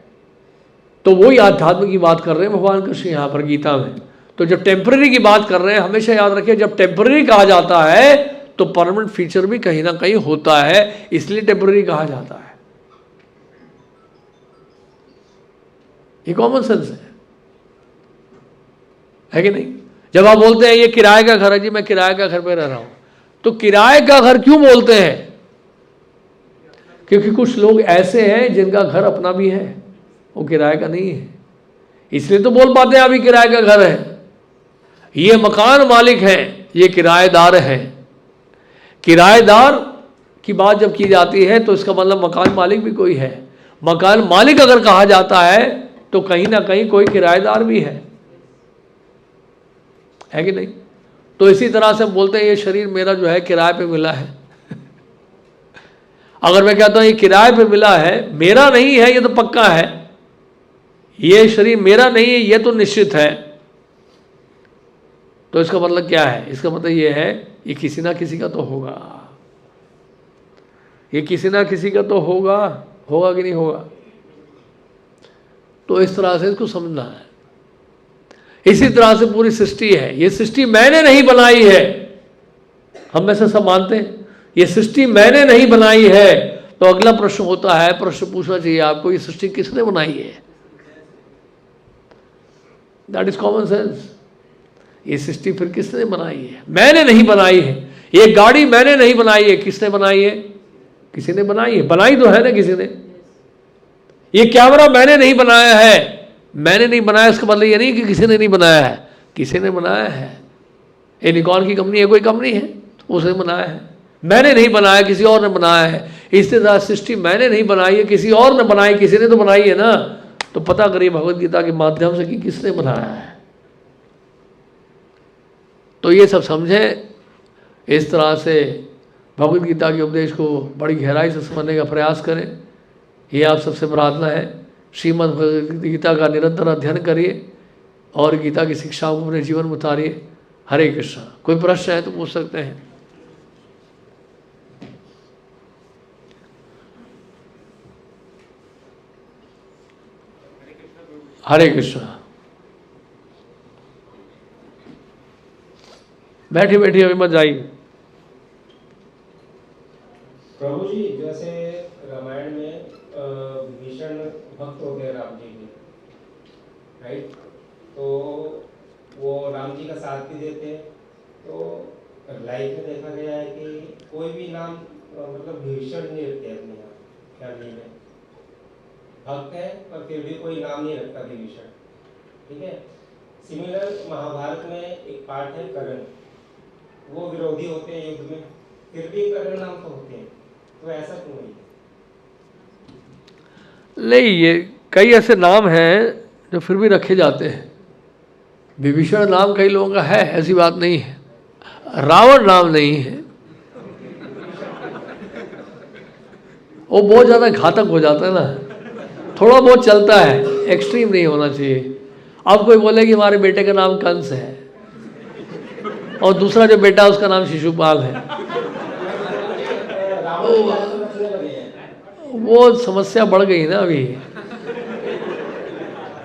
तो वही आध्यात्म की बात कर रहे हैं भगवान कृष्ण यहाँ पर गीता में। तो जब टेम्पररी की बात कर रहे हैं, हमेशा याद रखिए जब टेम्पररी कहा जाता है तो परमानेंट फीचर भी कहीं ना कहीं होता है, इसलिए टेम्पररी कहा जाता ये कॉमन सेंस है कि नहीं? जब आप बोलते हैं ये किराए का घर है जी, मैं किराए का घर पे रह रहा हूं, तो किराए का घर क्यों बोलते हैं? क्योंकि कुछ लोग ऐसे हैं जिनका घर अपना भी है, वो किराए का नहीं है, इसलिए तो बोल पाते हैं अभी किराए का घर है। ये मकान मालिक है, ये किराएदार है। किराएदार की बात जब की जाती है तो इसका मतलब मकान मालिक भी कोई है। मकान मालिक अगर कहा जाता है तो कहीं ना कहीं कोई किराएदार भी है कि नहीं? तो इसी तरह से हम बोलते हैं ये शरीर मेरा जो है किराए पे मिला है। अगर मैं कहता हूं ये किराए पे मिला है, मेरा नहीं है, ये तो पक्का है, ये शरीर मेरा नहीं है, ये तो निश्चित है, तो इसका मतलब क्या है? इसका मतलब ये है ये किसी ना किसी का तो होगा, ये किसी ना किसी का तो होगा कि नहीं होगा? तो इस तरह से इसको समझना है। इसी तरह से पूरी सृष्टि है, ये सृष्टि मैंने नहीं बनाई है। हम में से सब मानते हैं ये सृष्टि मैंने नहीं बनाई है। तो अगला प्रश्न होता है, प्रश्न पूछना चाहिए आपको, ये सृष्टि किसने बनाई है? That is common sense. ये सृष्टि फिर किसने बनाई है? मैंने नहीं बनाई है। ये गाड़ी मैंने नहीं बनाई है, किसने बनाई है? किसी ने बनाई है, बनाई तो है ना किसी ने। ये कैमरा मैंने नहीं बनाया है, मैंने नहीं बनाया इसका मतलब ये नहीं कि किसी ने नहीं बनाया है, किसी ने बनाया है। ये निकॉन की कंपनी है, कोई कंपनी है, तो उसने बनाया है। मैंने नहीं बनाया, किसी और ने बनाया है। इस तरह सृष्टि मैंने नहीं बनाई है, किसी और ने बनाई, किसी ने तो बनाई है ना। तो पता करिए भगवत गीता के माध्यम से कि किसने बनाया है। तो ये सब समझें, इस तरह से भगवत गीता के उपदेश को बड़ी गहराई से समझने का प्रयास करें। ये आप सबसे प्रार्थना है। श्रीमद् भगवद गीता का निरंतर अध्ययन करिए और गीता की शिक्षाओं को अपने जीवन में उतारिए। हरे कृष्ण। कोई प्रश्न है तो पूछ सकते हैं। हरे कृष्ण। बैठिए बैठिए, अभी मत जाइए। प्रभु जी जैसे रामायण में विभीषण भक्त होते हैं राम जी के, राइट? तो वो राम जी का साथ भी देते हैं। तो लाइफ में देखा गया है कि कोई भी नाम मतलब विभीषण नहीं रखते अपने यहाँ फैमिली में, भक्त है पर फिर भी कोई नाम नहीं रखता विभीषण, ठीक है। सिमिलर महाभारत में एक पार्ट है कर्ण, वो विरोधी होते हैं युद्ध में, फिर भी कर्ण नाम तो होते हैं, तो ऐसा क्यों नहीं? नहीं, ये कई ऐसे नाम हैं जो फिर भी रखे जाते हैं। विभीषण नाम कई लोगों का है, ऐसी बात नहीं है। रावण नाम नहीं है, वो बहुत ज़्यादा घातक हो जाता है ना। थोड़ा बहुत चलता है, एक्सट्रीम नहीं होना चाहिए। अब कोई बोले कि हमारे बेटे का नाम कंस है और दूसरा जो बेटा उसका नाम शिशुपाल है, वो समस्या बढ़ गई ना अभी।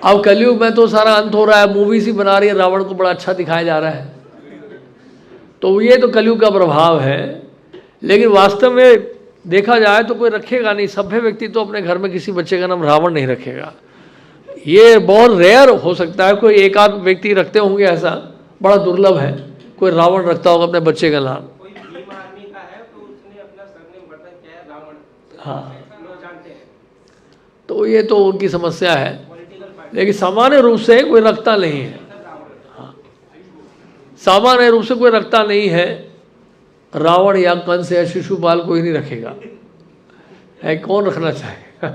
अब कलयुग में तो सारा अंत हो रहा है, मूवीज ही बना रही है, रावण को बड़ा अच्छा दिखाया जा रहा है। तो ये तो कलयुग का प्रभाव है, लेकिन वास्तव में देखा जाए तो कोई रखेगा नहीं। सभ्य व्यक्ति तो अपने घर में किसी बच्चे का नाम रावण नहीं रखेगा। ये बहुत रेयर हो सकता है, कोई एक आध व्यक्ति रखते होंगे, ऐसा बड़ा दुर्लभ है कोई रावण रखता होगा अपने बच्चे का नाम। कोई भीम आर्मी का है तो उसने अपना सरनेम बदल किया है रावण, हाँ, लोग जानते हैं। तो ये तो उनकी समस्या है, लेकिन सामान्य रूप से कोई रखता नहीं है। हाँ, सामान्य रूप से कोई रखता नहीं है। रावण या कंस या शिशुपाल कोई नहीं रखेगा, है कौन रखना चाहेगा?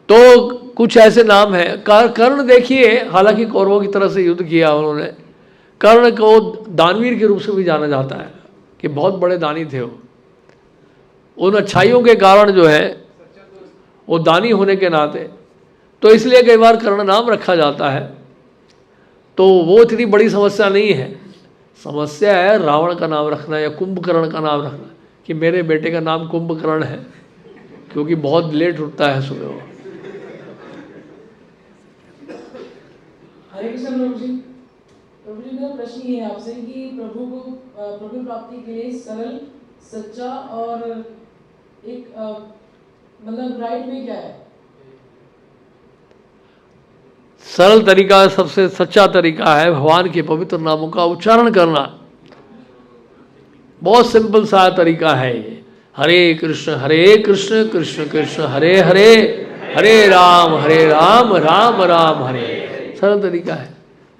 तो कुछ ऐसे नाम हैं। कर्ण देखिए, हालांकि कौरवों की तरफ से युद्ध किया उन्होंने। कर्ण को दानवीर के रूप से भी जाना जाता है कि बहुत बड़े दानी थे वो। उन अच्छाइयों के कारण जो है वो दानी होने के नाते, तो इसलिए कई बार कर्ण नाम रखा जाता है। तो वो इतनी बड़ी समस्या नहीं है। समस्या है रावण का नाम रखना या कुंभकर्ण का नाम रखना, कि मेरे बेटे का नाम कुंभकर्ण है, क्योंकि बहुत लेट उठता है सुबह वो। हरे कृष्ण प्रभु जी। प्रभु जी, मेरा प्रश्न ये है आपसे कि प्रभु प्राप्ति के लिए सरल, सच्चा और एक मतलब राइट वे क्या है? सरल तरीका, सबसे सच्चा तरीका है भगवान के पवित्र नामों का उच्चारण करना। बहुत सिंपल सा तरीका है ये। हरे कृष्ण कृष्ण कृष्ण हरे हरे, हरे राम राम राम हरे। सरल तरीका है,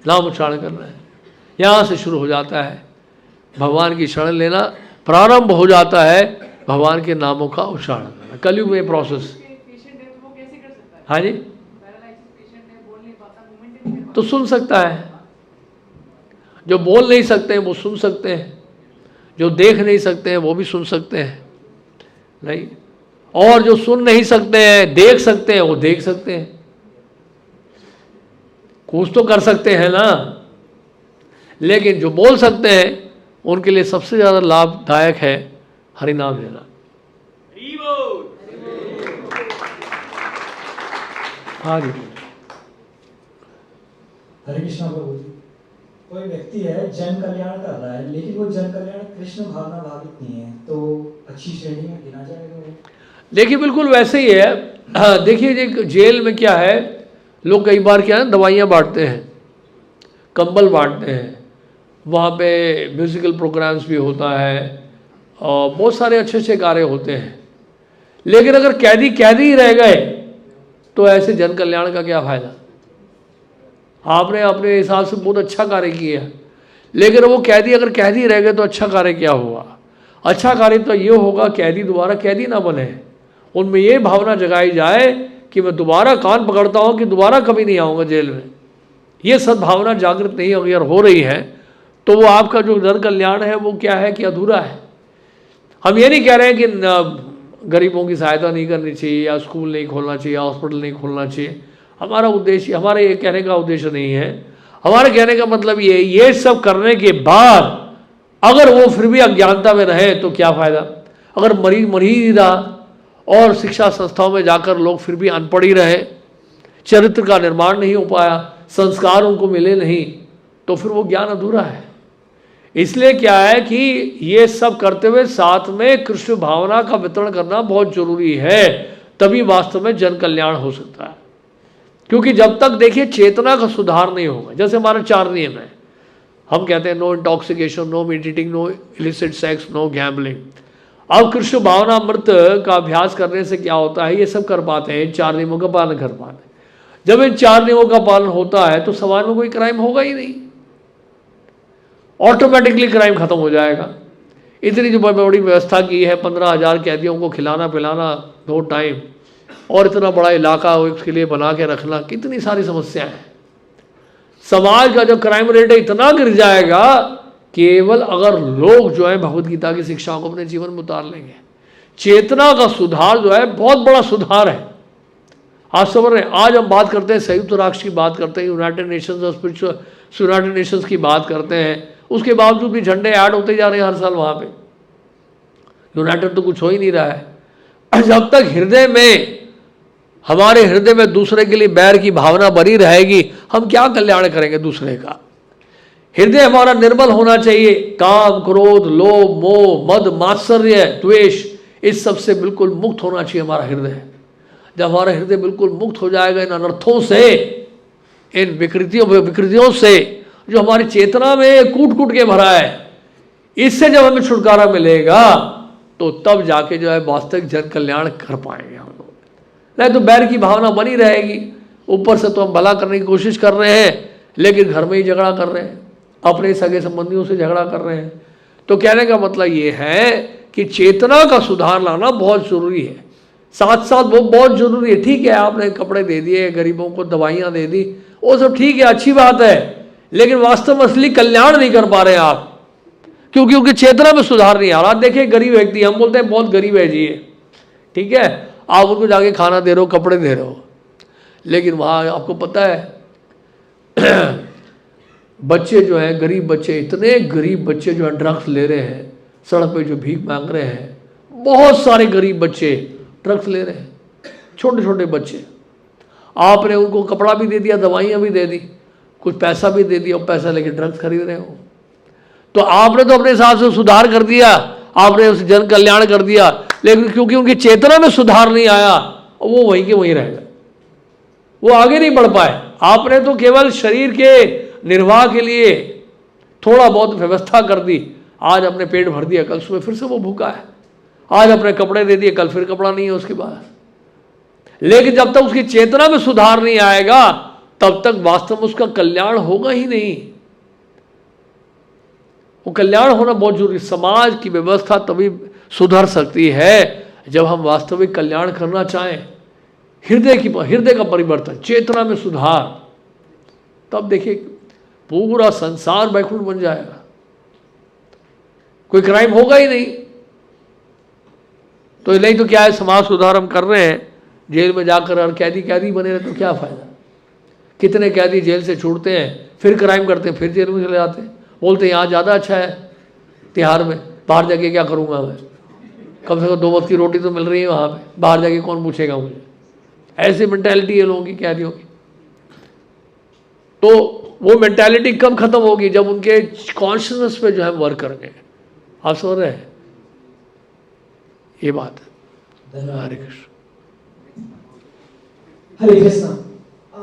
नाम उच्चारण करना है। यहाँ से शुरू हो जाता है, भगवान की शरण लेना प्रारंभ हो जाता है, भगवान के नामों का उच्चारण करना। कलयुग में प्रोसेस। हाँ जी, तो सुन सकता है। जो बोल नहीं सकते हैं वो सुन सकते हैं, जो देख नहीं सकते हैं वो भी सुन सकते हैं। नहीं, और जो सुन नहीं सकते हैं देख सकते हैं, वो देख सकते हैं। कुछ तो कर सकते हैं ना। लेकिन जो बोल सकते हैं उनके लिए सबसे ज़्यादा लाभदायक है हरि नाम लेना। हाँ जी, हरे कृष्ण प्रभु जी। कोई व्यक्ति है जन कल्याण कर रहा है, लेकिन वो जन कल्याण कृष्ण भावना भावित नहीं है, तो अच्छी श्रेणी में गिना जाएगा वो? देखिए बिल्कुल वैसे ही है। देखिए जेल में क्या है, लोग कई बार क्या है दवाइयाँ बांटते हैं, कंबल बांटते हैं, वहाँ पे म्यूज़िकल प्रोग्राम्स भी होता है और बहुत सारे अच्छे अच्छे कार्य होते हैं। लेकिन अगर कैदी ही रह गए तो ऐसे जन कल्याण का क्या फ़ायदा? आपने अपने हिसाब से बहुत अच्छा कार्य किया, लेकिन वो अगर कैदी रह गए तो अच्छा कार्य क्या हुआ? अच्छा कार्य तो ये होगा कैदी दोबारा कैदी ना बने, उनमें ये भावना जगाई जाए कि मैं दोबारा कान पकड़ता हूँ कि दोबारा कभी नहीं आऊँगा जेल में। ये सद्भावना जागृत नहीं अगर हो रही है तो वो आपका जो जन कल्याण है वो क्या है कि अधूरा है। हम ये नहीं कह रहे हैं कि गरीबों की सहायता नहीं करनी चाहिए या स्कूल नहीं खोलना चाहिए, हॉस्पिटल नहीं खोलना चाहिए। हमारा उद्देश्य, हमारा ये कहने का उद्देश्य नहीं है। हमारे कहने का मतलब ये सब करने के बाद अगर वो फिर भी अज्ञानता में रहे तो क्या फ़ायदा? अगर मर ही रहा और शिक्षा संस्थाओं में जाकर लोग फिर भी अनपढ़ ही रहे, चरित्र का निर्माण नहीं हो पाया, संस्कार उनको मिले नहीं, तो फिर वो ज्ञान अधूरा है। इसलिए क्या है कि ये सब करते हुए साथ में कृष्ण भावना का वितरण करना बहुत जरूरी है, तभी वास्तव में जन कल्याण हो सकता है। क्योंकि जब तक देखिए चेतना का सुधार नहीं होगा, जैसे हमारे 4 नियम है, हम कहते हैं no intoxication, no meat eating, no illicit sex, no gambling. अब कृष्ण भावना अमृत का अभ्यास करने से क्या होता है, ये सब कर पाते हैं, इन 4 नियमों का पालन कर पाते हैं। जब इन 4 नियमों का पालन होता है तो समाज में कोई क्राइम होगा ही नहीं, ऑटोमेटिकली क्राइम खत्म हो जाएगा। इतनी जो बड़ी व्यवस्था की है, 15,000 कैदियों को खिलाना पिलाना 2 टाइम, और इतना बड़ा इलाका उसके लिए बना के रखना, कितनी सारी समस्याएं हैं। समाज का जो क्राइम रेट है इतना गिर जाएगा, केवल अगर लोग जो है भगवत गीता की शिक्षाओं को अपने जीवन में उतार लेंगे। चेतना का सुधार जो है बहुत बड़ा सुधार है। आप समझ रहे हैं, आज हम बात करते हैं संयुक्त राष्ट्र की बात करते हैं, यूनाइटेड नेशंस की बात करते हैं, उसके बावजूद भी झंडे ऐड होते जा रहे हैं हर साल वहाँ पे। यूनाइटेड तो कुछ हो ही नहीं रहा है। जब तक हृदय में, हमारे हृदय में दूसरे के लिए बैर की भावना बनी रहेगी, हम क्या कल्याण करेंगे दूसरे का। हृदय हमारा निर्मल होना चाहिए, काम क्रोध लोभ मोह मद मात्सर्य द्वेष इस सब से बिल्कुल मुक्त होना चाहिए हमारा हृदय। जब हमारा हृदय बिल्कुल मुक्त हो जाएगा इन अनर्थों से, इन विकृतियों से जो हमारी चेतना में कूट कूट के भरा है, इससे जब हमें छुटकारा मिलेगा तो तब जाके जो है वास्तविक जन कल्याण कर पाएंगे हम लोग। नहीं तो बैर की भावना बनी रहेगी। ऊपर से तो हम भला करने की कोशिश कर रहे हैं, लेकिन घर में ही झगड़ा कर रहे हैं, अपने सगे संबंधियों से झगड़ा कर रहे हैं। तो कहने का मतलब ये है कि चेतना का सुधार लाना बहुत जरूरी है। साथ साथ वो बहुत जरूरी है। ठीक है, आपने कपड़े दे दिए, गरीबों को दवाइयाँ दे दी, वो सब ठीक है, अच्छी बात है, लेकिन वास्तव में असली कल्याण नहीं कर पा रहे आप, क्योंकि उनकी चेतना में सुधार नहीं आ रहा। देखिए गरीब व्यक्ति, हम बोलते हैं बहुत गरीब है जी, ठीक है, आप उनको जाके खाना दे रहे हो, कपड़े दे रहे हो, लेकिन वहाँ आपको पता है बच्चे जो हैं, गरीब बच्चे, इतने गरीब बच्चे जो हैं ड्रग्स ले रहे हैं, सड़क पे जो भीख मांग रहे हैं, बहुत सारे गरीब बच्चे ड्रग्स ले रहे हैं, छोटे छोटे बच्चे। आपने उनको कपड़ा भी दे दिया, दवाइयाँ भी दे दी, कुछ पैसा भी दे दिया, और पैसा लेके ड्रग्स खरीद रहे हो। तो आपने तो अपने हिसाब से सुधार कर दिया, आपने उस जन कल्याण कर दिया, लेकिन क्योंकि उनकी चेतना में सुधार नहीं आया, वो वहीं के वहीं रह गए, वो आगे नहीं बढ़ पाए। आपने तो केवल शरीर के निर्वाह के लिए थोड़ा बहुत व्यवस्था कर दी, आज अपने पेट भर दिया, कल सुबह फिर से वो भूखा है। आज अपने कपड़े दे दिए, कल फिर कपड़ा नहीं है उसके पास। लेकिन जब तक उसकी चेतना में सुधार नहीं आएगा, तब तक वास्तव में उसका कल्याण होगा ही नहीं। वो कल्याण होना बहुत जरूरी। समाज की व्यवस्था तभी सुधर सकती है जब हम वास्तविक कल्याण करना चाहें। हृदय का परिवर्तन, चेतना में सुधार, तब देखिए पूरा संसार वैकुंठ बन जाएगा, कोई क्राइम होगा ही नहीं। तो नहीं तो क्या है, समाज सुधार हम कर रहे हैं, जेल में जाकर और कैदी बने रहे तो क्या फायदा। कितने कैदी जेल से छूटते हैं, फिर क्राइम करते हैं, फिर जेल में चले जाते हैं, बोलते हैं यहाँ ज़्यादा अच्छा है तिहाड़ में, बाहर जाके क्या करूँगा मैं, कम से कम 2 वक्त की रोटी तो मिल रही है वहाँ पे, बाहर जाके कौन पूछेगा मुझे। ऐसी मेंटालिटी है लोगों की, कैदियों की। तो वो मेंटालिटी कब खत्म होगी, जब उनके कॉन्शियसनेस पे जो है वर्क करेंगे। आप समझ रहे हैं, ये बात है। हरे कृष्ण। हरे कृष्ण।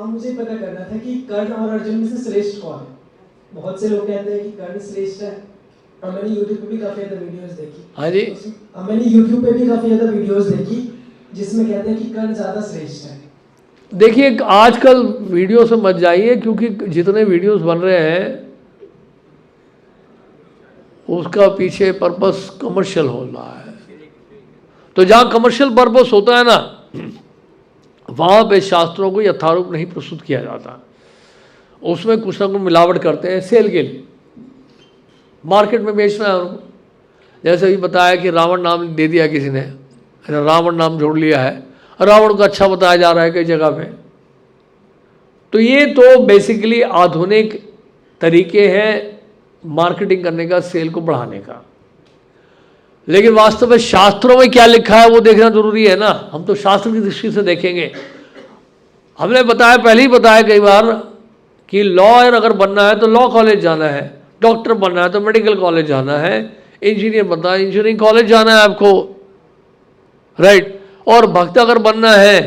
मुझे पता करना था कि कर्ण और अर्जुन में से श्रेष्ठ कौन है। बहुत से लोग कहते हैं कि कर्ण श्रेष्ठ है, और मैंने YouTube पे भी काफी ज्यादा वीडियोस देखी। हाँ जी, मैंने YouTube पे भी काफी ज्यादा वीडियोस देखी जिसमें कहते हैं कि कर्ण ज्यादा श्रेष्ठ है। देखिए आजकल वीडियो से मत जाइए, क्योंकि जितने वीडियोस बन रहे हैं उसका पीछे पर्पस कमर्शियल हो रहा है। तो जहाँ कमर्शियल पर्पस होता है ना, वहाँ पे शास्त्रों को यथारूप नहीं प्रस्तुत किया जाता, उसमें कुछ ना कुछ मिलावट करते हैं सेल के लिए, मार्केट में बेचना है उनको। जैसे अभी बताया कि रावण नाम दे दिया किसी ने, रावण नाम जोड़ लिया है, रावण को अच्छा बताया जा रहा है कई जगह पे। तो ये तो बेसिकली आधुनिक तरीके हैं मार्केटिंग करने का, सेल को बढ़ाने का। लेकिन वास्तव में शास्त्रों में क्या लिखा है वो देखना जरूरी है ना। हम तो शास्त्र की दृष्टि से देखेंगे। हमने बताया, पहले ही बताया कई बार कि लॉयर अगर बनना है तो लॉ कॉलेज जाना है, डॉक्टर बनना है तो मेडिकल कॉलेज जाना है, इंजीनियर बनना है इंजीनियरिंग कॉलेज जाना है आपको, राइट। और भक्त अगर बनना है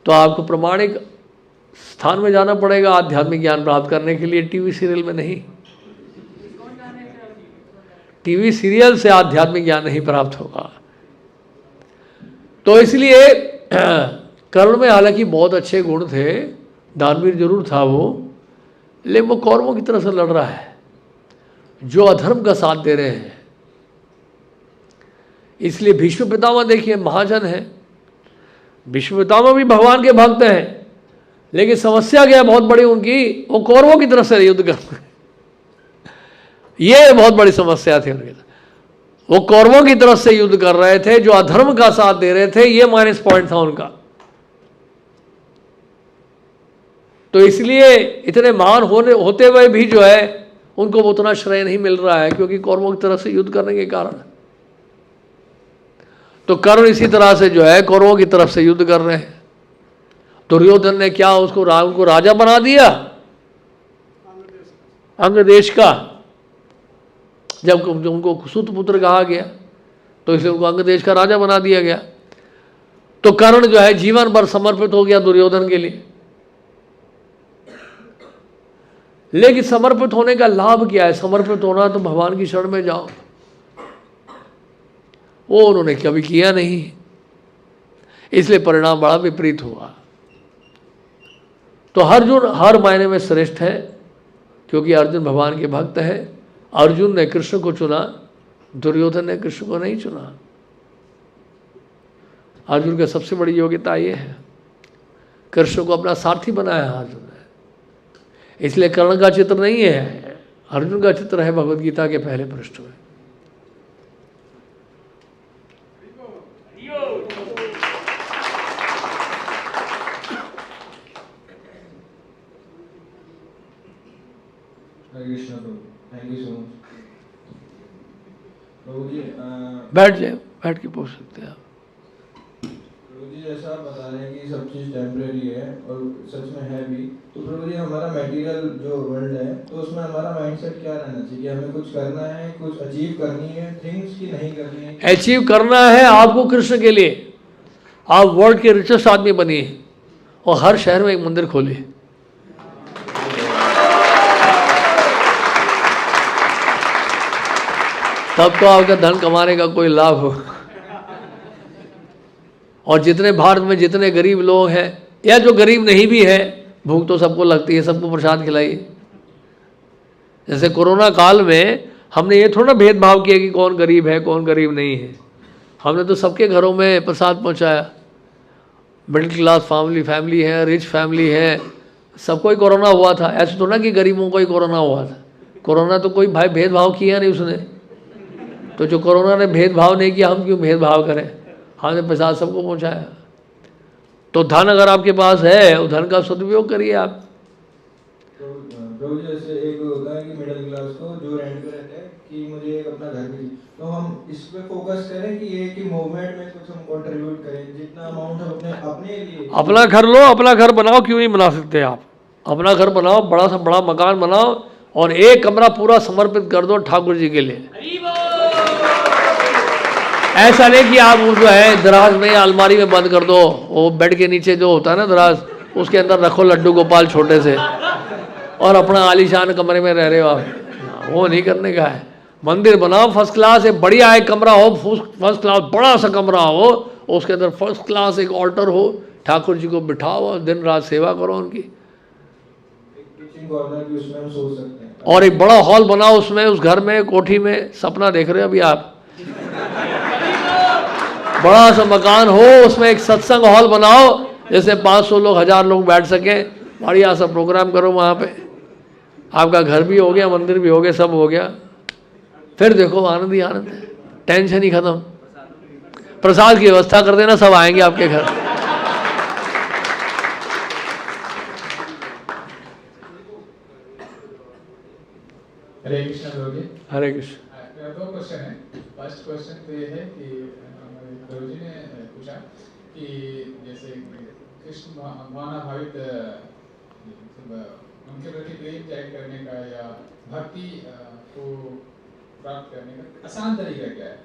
तो आपको प्रमाणिक स्थान में जाना पड़ेगा आध्यात्मिक ज्ञान प्राप्त करने के लिए, टीवी सीरियल में नहीं। टीवी सीरियल से आध्यात्मिक ज्ञान नहीं प्राप्त होगा। तो इसलिए कर्ण में हालांकि बहुत अच्छे गुण थे, दानवीर जरूर था वो, लेकिन वो कौरवों की तरफ से लड़ रहा है जो अधर्म का साथ दे रहे हैं। इसलिए भीष्म पितामह देखिए महाजन है, भीष्म पितामह भी भगवान के भक्त हैं, लेकिन समस्या क्या है बहुत बड़ी उनकी, वो कौरवों की तरफ से युद्ध कर रहे हैं। ये बहुत बड़ी समस्या थी उनके, वो कौरवों की तरफ से युद्ध कर रहे थे जो अधर्म का साथ दे रहे थे, ये माइनस पॉइंट था उनका। तो इसलिए इतने महान होते हुए भी जो है उनको उतना श्रेय नहीं मिल रहा है, क्योंकि कौरवों की तरफ से युद्ध करने के कारण। तो कर्ण इसी तरह से जो है कौरवों की तरफ से युद्ध कर रहे हैं। दुर्योधन ने क्या उसको को राजा बना दिया अंग देश का, जब उनको सुतपुत्र कहा गया तो इसलिए उनको अंग देश का राजा बना दिया गया। तो कर्ण जो है जीवन भर समर्पित हो गया दुर्योधन के लिए। लेकिन समर्पित होने का लाभ क्या है? समर्पित होना तो भगवान की शरण में जाओ, वो उन्होंने कभी किया नहीं, इसलिए परिणाम बड़ा विपरीत हुआ। तो अर्जुन हर मायने में श्रेष्ठ है, क्योंकि अर्जुन भगवान के भक्त है। अर्जुन ने कृष्ण को चुना, दुर्योधन ने कृष्ण को नहीं चुना। अर्जुन की सबसे बड़ी योग्यता ये है, कृष्ण को अपना सारथी बनाया अर्जुन ने। इसलिए कर्ण का चित्र नहीं है, अर्जुन का चित्र है भगवद गीता के पहले पृष्ठ में। हरे कृष्ण प्रभु, थैंक यू सो मच। प्रभु जी बैठ जाए, बैठ के पूछ सकते हैं आप। प्रभु जी जैसा आप बता रहे हैं कि सब चीज़ टेम्परेरी है और सच में है भी, तो प्रभु जी हमारा मटेरियल जो वर्ल्ड है तो उसमें हमारा माइंडसेट क्या रहना चाहिए कि हमें कुछ करना है, कुछ अचीव करनी है थिंग्स की नहीं करनी है? अचीव करना है आपको कृष्ण के लिए। आप वर्ल्ड के रिचेस्ट आदमी बनिए और हर शहर में एक मंदिर खोलिए। तब तो आपका धन कमाने का कोई लाभ हो। और जितने भारत में जितने गरीब लोग हैं या जो गरीब नहीं भी है, भूख तो सबको लगती है, सबको प्रसाद खिलाइए। जैसे कोरोना काल में हमने ये थोड़ा भेदभाव किया कि कौन गरीब है कौन गरीब नहीं है, हमने तो सबके घरों में प्रसाद पहुंचाया। मिडिल क्लास फैमिली है, रिच फैमिली है, सबको ही कोरोना हुआ था। ऐसे तो ना कि गरीबों को ही कोरोना हुआ था। कोरोना तो कोई भाई भेदभाव किया नहीं उसने, तो जो कोरोना ने भेदभाव नहीं किया, हम क्यों भेदभाव करें? हमने प्रसाद सबको पहुंचाया। तो धन अगर आपके पास है, उस धन का सदुपयोग करिए आप। प्रभु जी जैसे एक होता है कि मिडिल क्लास को जो रेंट पे रहते हैं कि मुझे एक अपना घर भी, तो हम इस पे फोकस करें कि ये कि मूवमेंट में कुछ हम कंट्रीब्यूट करें, जितना अमाउंट हम अपने लिए अपना घर लो, अपना घर बनाओ, क्यों नहीं बना सकते आप? अपना घर बनाओ, बड़ा सा बड़ा मकान बनाओ और एक कमरा पूरा समर्पित कर दो ठाकुर जी के लिए। ऐसा नहीं कि आप जो है दराज में अलमारी में बंद कर दो, वो बेड के नीचे जो होता है ना दराज, उसके अंदर रखो लड्डू गोपाल छोटे से और अपना आलीशान कमरे में रह रहे हो आप। वो नहीं करने का है। मंदिर बनाओ फर्स्ट क्लास, एक बढ़िया एक कमरा हो, फर्स्ट क्लास बड़ा सा कमरा हो, उसके अंदर फर्स्ट क्लास एक ऑल्टर हो, ठाकुर जी को बिठाओ और दिन रात सेवा करो उनकी। किचन कॉर्नर भी उसमें हम सोच सकते हैं। और एक बड़ा हॉल बनाओ उसमें, उस घर में कोठी में, सपना देख रहे हो अभी आप, बड़ा सा मकान हो, उसमें एक सत्संग हॉल बनाओ, जैसे 500 लोग 1000 लोग बैठ सकें, बढ़िया सा प्रोग्राम करो वहाँ पे। आपका घर भी हो गया, मंदिर भी हो गया, सब हो गया। फिर देखो आनंद ही आनंद है, टेंशन ही खत्म। प्रसाद की व्यवस्था कर देना, सब आएंगे आपके घर। हरे कृष्ण प्रभु जी। हरे कृष्ण। मेरा दो क्वेश्चन है। फर्स्ट क्वेश्चन तो ये है कि प्रभु जी ने पूछा कि जैसे कृष्ण भावना भावित उनके प्रति प्रेम जाहिर करने का या भक्ति को प्राप्त करने का आसान तरीका क्या है?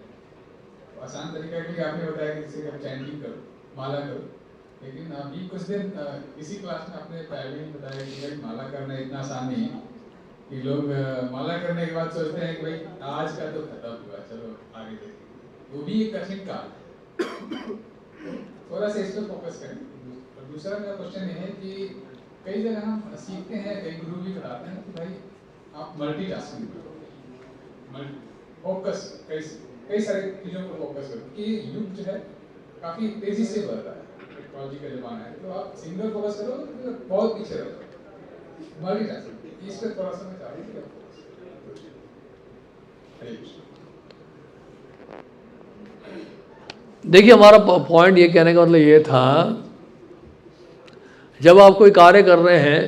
आसान तरीका के लिए आपने बताया कि जैसे आप चैंटिंग करो, माला करो, लेकिन अभी कुछ दिन इसी क्लास में आपने पहले ही बताया कि भाई माला करना इतना आसान नहीं है कि लोग माला करने के बाद सोचते हैं कि भाई आज का तो खत्म हुआ, चलो आगे देखेंगे, वो भी एक कठिन काम है। थोड़ा सा इस पर फोकस करें। और दूसरा मेरा क्वेश्चन ये है कि कई जगह हम सीखते हैं, कई गुरु भी कराते हैं कि भाई आप मल्टीटास्किंग करो, फोकस कई सारी चीज़ों पर फोकस करो कि युग जो है काफ़ी तेज़ी से बढ़ रहा है, टेक्नोलॉजी का जमाना है, तो आप सिंगल फोकस करो तो बहुत पीछे रहो। मल्टीटास्किंग इस पर थोड़ा सा मैं चाह रही हूँ कि आप फोकस करें। हरे कृष्ण। देखिए, हमारा पॉइंट ये कहने का मतलब ये था, जब आप कोई कार्य कर रहे हैं